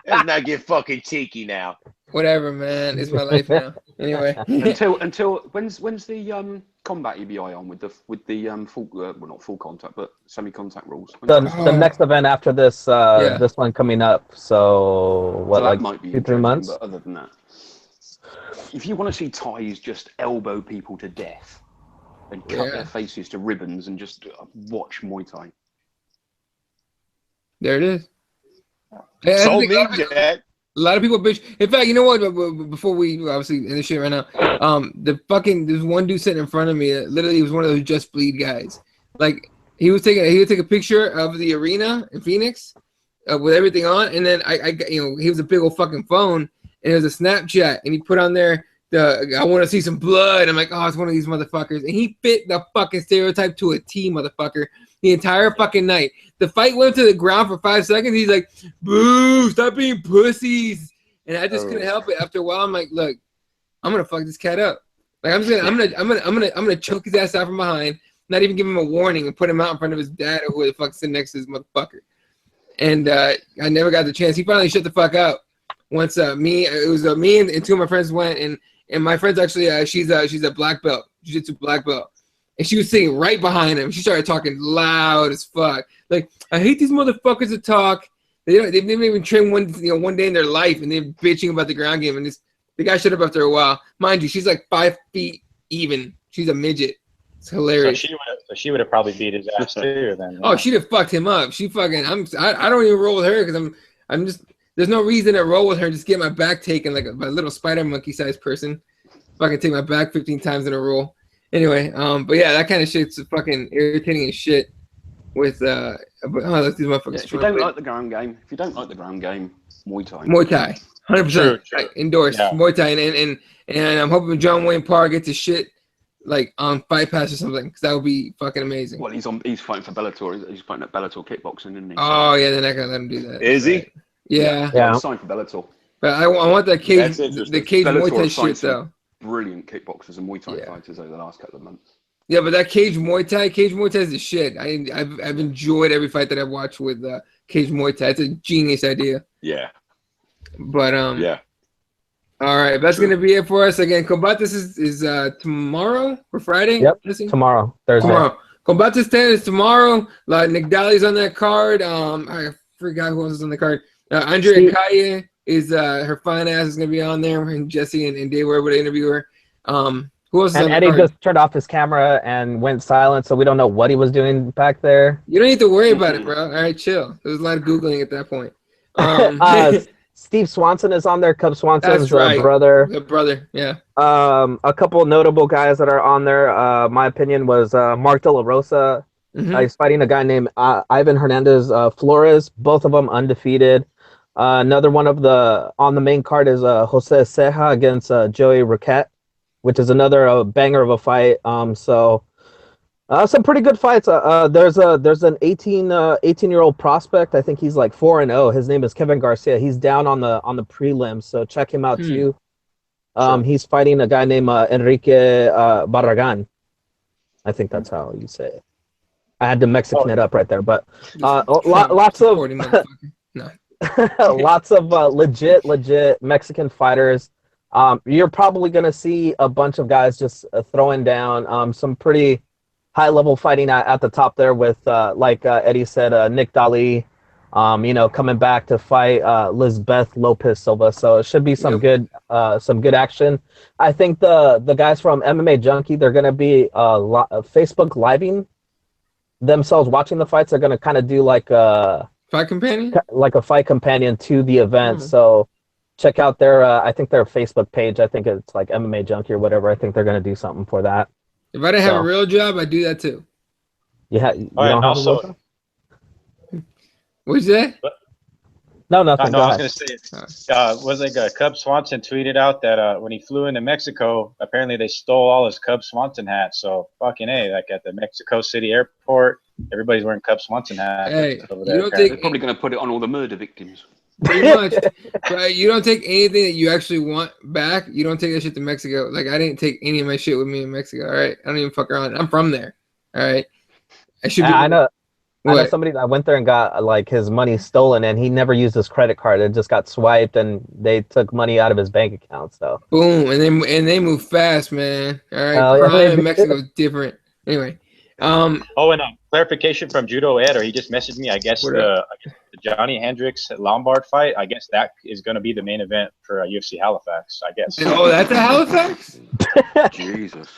Let's not get fucking cheeky now. Whatever, man. It's my life now. Anyway. until when's the combat EBI on with the full not full contact but semi-contact rules? The next event after this this one coming up. So what, like might be 2-3 months? But other than that, if you want to see Thais just elbow people to death and cut their faces to ribbons and just watch Muay Thai. There it is. So me, Jack. A lot of people bitch. In fact, you know what? Before we obviously end this shit right now, there's one dude sitting in front of me that literally was one of those Just Bleed guys. Like he would take a picture of the arena in Phoenix with everything on, and then he was a big old fucking phone, and it was a Snapchat, and he put on there I want to see some blood. I'm like, oh, it's one of these motherfuckers, and he fit the fucking stereotype to a T, motherfucker. The entire fucking night. The fight went to the ground for 5 seconds. He's like, boo, stop being pussies. And I just couldn't help it. After a while, I'm like, look, I'm gonna fuck this cat up. Like I'm gonna choke his ass out from behind, not even give him a warning and put him out in front of his dad or who the fuck's sitting next to this motherfucker. And I never got the chance. He finally shut the fuck up once me and two of my friends went, and my friend's actually she's a black belt, jiu-jitsu black belt. And she was sitting right behind him. She started talking loud as fuck. Like, I hate these motherfuckers that talk. They've never even trained one day in their life, and they're bitching about the ground game. And the guy shut up after a while. Mind you, she's like 5 feet even. She's a midget. It's hilarious. So she would have probably beat his ass too. Then. Oh, she'd have fucked him up. She fucking. I don't even roll with her because I'm just. There's no reason to roll with her. Just get my back taken like a little spider monkey sized person. Fucking take my back 15 times in a row. Anyway, but yeah, that kind of shit's fucking irritating as shit. With let's these motherfuckers. Yeah, if you don't like the ground game, Muay Thai. Muay Thai, 100%. True. Endorsed Yeah. Muay Thai, and I'm hoping John Wayne Parr gets his shit like on Fight Pass or something, because that would be fucking amazing. Well, he's fighting for Bellator. He's fighting at Bellator kickboxing, isn't he? Oh yeah, they're not gonna let him do that. Is he? Yeah. He's signed for Bellator. But I want that cage, That's interesting. the cage Bellator Muay Thai signed shit some though. Brilliant kickboxers and Muay Thai Yeah. fighters over the last couple of months. Yeah, but that cage Muay Thai is the shit. I've enjoyed every fight that I've watched with cage Muay Thai. It's a genius idea. Yeah. But Yeah. all right, that's gonna be it for us. Again, Combates is tomorrow or Friday? Yep. Jesse? Tomorrow, Thursday. Tomorrow. Combates 10 is tomorrow. Nick Daly's on that card. I forgot who else is on the card. Andrea Kaya is her fine ass is gonna be on there, and Jesse and Dave were able to interview her. Who else is And on Eddie the card? just turned off his camera and went silent, so we don't know what he was doing back there. You don't need to worry about it, bro. All right, chill. There's a lot of Googling at that point. Steve Swanson is on there, Cub Swanson's That's right. brother. The brother, yeah. A couple of notable guys that are on there, my opinion was Mark De La Rosa. Mhm. He's fighting a guy named Ivan Hernandez Flores, both of them undefeated. Another one of on the main card is Jose Ceja against Joey Raquette, which is another banger of a fight. So some pretty good fights. There's an 18-year-old prospect. I think he's like 4-0. His name is Kevin Garcia. He's down on the prelims, so check him out too. He's fighting a guy named Enrique Barragan. I think that's how you say it. I had to Mexican it up right there, but lots of No. lots of legit Mexican fighters. You're probably going to see a bunch of guys just throwing down some pretty high-level fighting at the top there with, like Eddie said, Nick Daly, coming back to fight Lisbeth Lopez Silva. So it should be some good action. I think the guys from MMA Junkie, they're going to be Facebook living themselves watching the fights. They're going to kind of do like a Fight companion? Like a fight companion to the event. So check out their I think their Facebook page. I think it's like MMA Junkie or whatever. I think they're going to do something for that. If I didn't have a real job, I'd do that too. Yeah. Also, what'd you say? No, nothing. I was going to say, was like Cub Swanson tweeted out that when he flew into Mexico, apparently they stole all his Cub Swanson hats. So fucking A, like at the Mexico City airport, everybody's wearing Cub Swanson hats. Hey, over you there. don't think They're probably going to put it on all the murder victims. pretty much, but you don't take anything that you actually want back. You don't take that shit to Mexico. Like I didn't take any of my shit with me in Mexico. All right, I don't even fuck around. I'm from there. All right, I should. I know What? somebody that went there and got like his money stolen, and he never used his credit card. It just got swiped, and they took money out of his bank account. So Boom, and they move fast, man. All right, yeah, crime in Mexico is different. Anyway, and clarification from Judo Ed, or he just messaged me. I guess the Johnny Hendricks Lombard fight. I guess that is going to be the main event for UFC Halifax. I guess. oh, that's a Halifax. Jesus.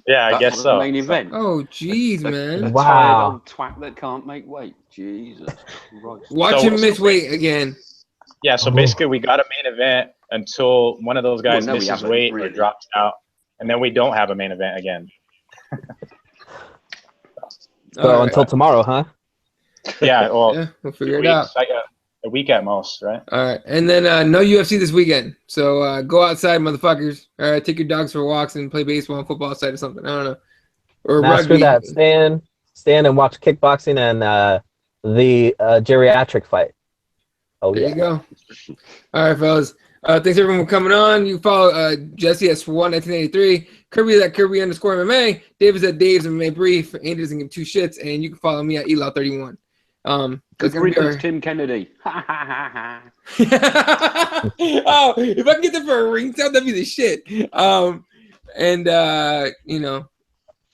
Yeah, I guess The so. main event. Oh, jeez, man. Wow. Tired old twat that can't make weight. Jesus Christ. Watch him miss weight again. Yeah, so basically we got a main event until one of those guys Well, no, we misses haven't, weight or really. drops out, and then we don't have a main event again. so All right. until tomorrow, huh? Yeah, well, Yeah, we'll figure it out. Like a week at most, right? All right, and then no UFC this weekend. So go outside, motherfuckers. All right, take your dogs for walks and play baseball and football outside or something. I don't know. Or Screw rugby. that. Stand and watch kickboxing and the geriatric fight. Oh There yeah. you go. All right, fellas. Thanks everyone for coming on. You can follow Jesse at Swan1983, Kirby at Kirby_MMA, Dave is at Dave's MMA Brief, Andy doesn't give two shits, and you can follow me at Elo31. Good That's gonna be riddance, our... Tim Kennedy. Oh, if I can get that for a ringtone, that'd be the shit. You know,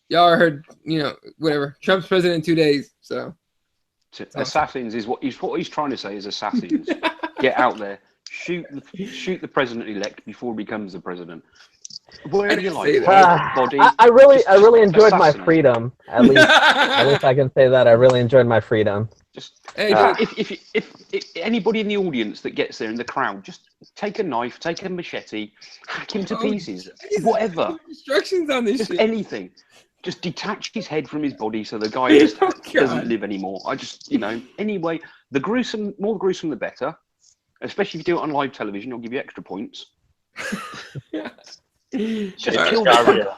y'all heard, you know, whatever. Trump's president in 2 days, so Assassins is what he's trying to say is assassins. Get out there, shoot the president-elect before he becomes the president. Whatever you like, body. I really enjoyed my assassinate. freedom. At least I can say that I really enjoyed my freedom. Just Hey, if anybody in the audience that gets there in the crowd, just take a knife, take a machete, hack him to pieces, Jesus. whatever. Instructions on this Just shit. anything. Just detach his head from his body so the guy just doesn't live anymore. I just, you know, anyway, more gruesome the better. Especially if you do it on live television, it'll give you extra points. Just kill the fucker.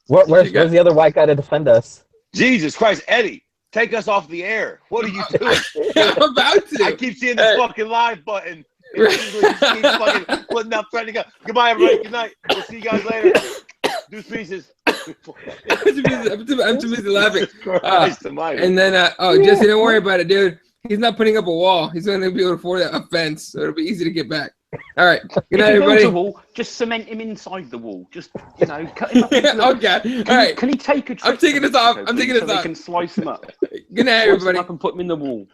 Where's the other white guy to defend us? Jesus Christ, Eddie, take us off the air. What are you doing? I'm about to. I keep seeing this fucking live button. It keeps fucking putting up, trying to go. Goodbye, everybody. Good night. We'll see you guys later. Deuce pieces. I'm too busy laughing. Christ almighty. And then, Jesse, don't worry about it, dude. He's not putting up a wall. He's going to be able to afford a fence, so it'll be easy to get back. All right. Good night, If he builds everybody. a wall, just cement him inside the wall. Just, you know, cut him up. Okay. All right. Can he take a trick? I'm taking this off. So I'm taking this they off. can slice him up. Good night, Slice him everybody. up and put him in the wall.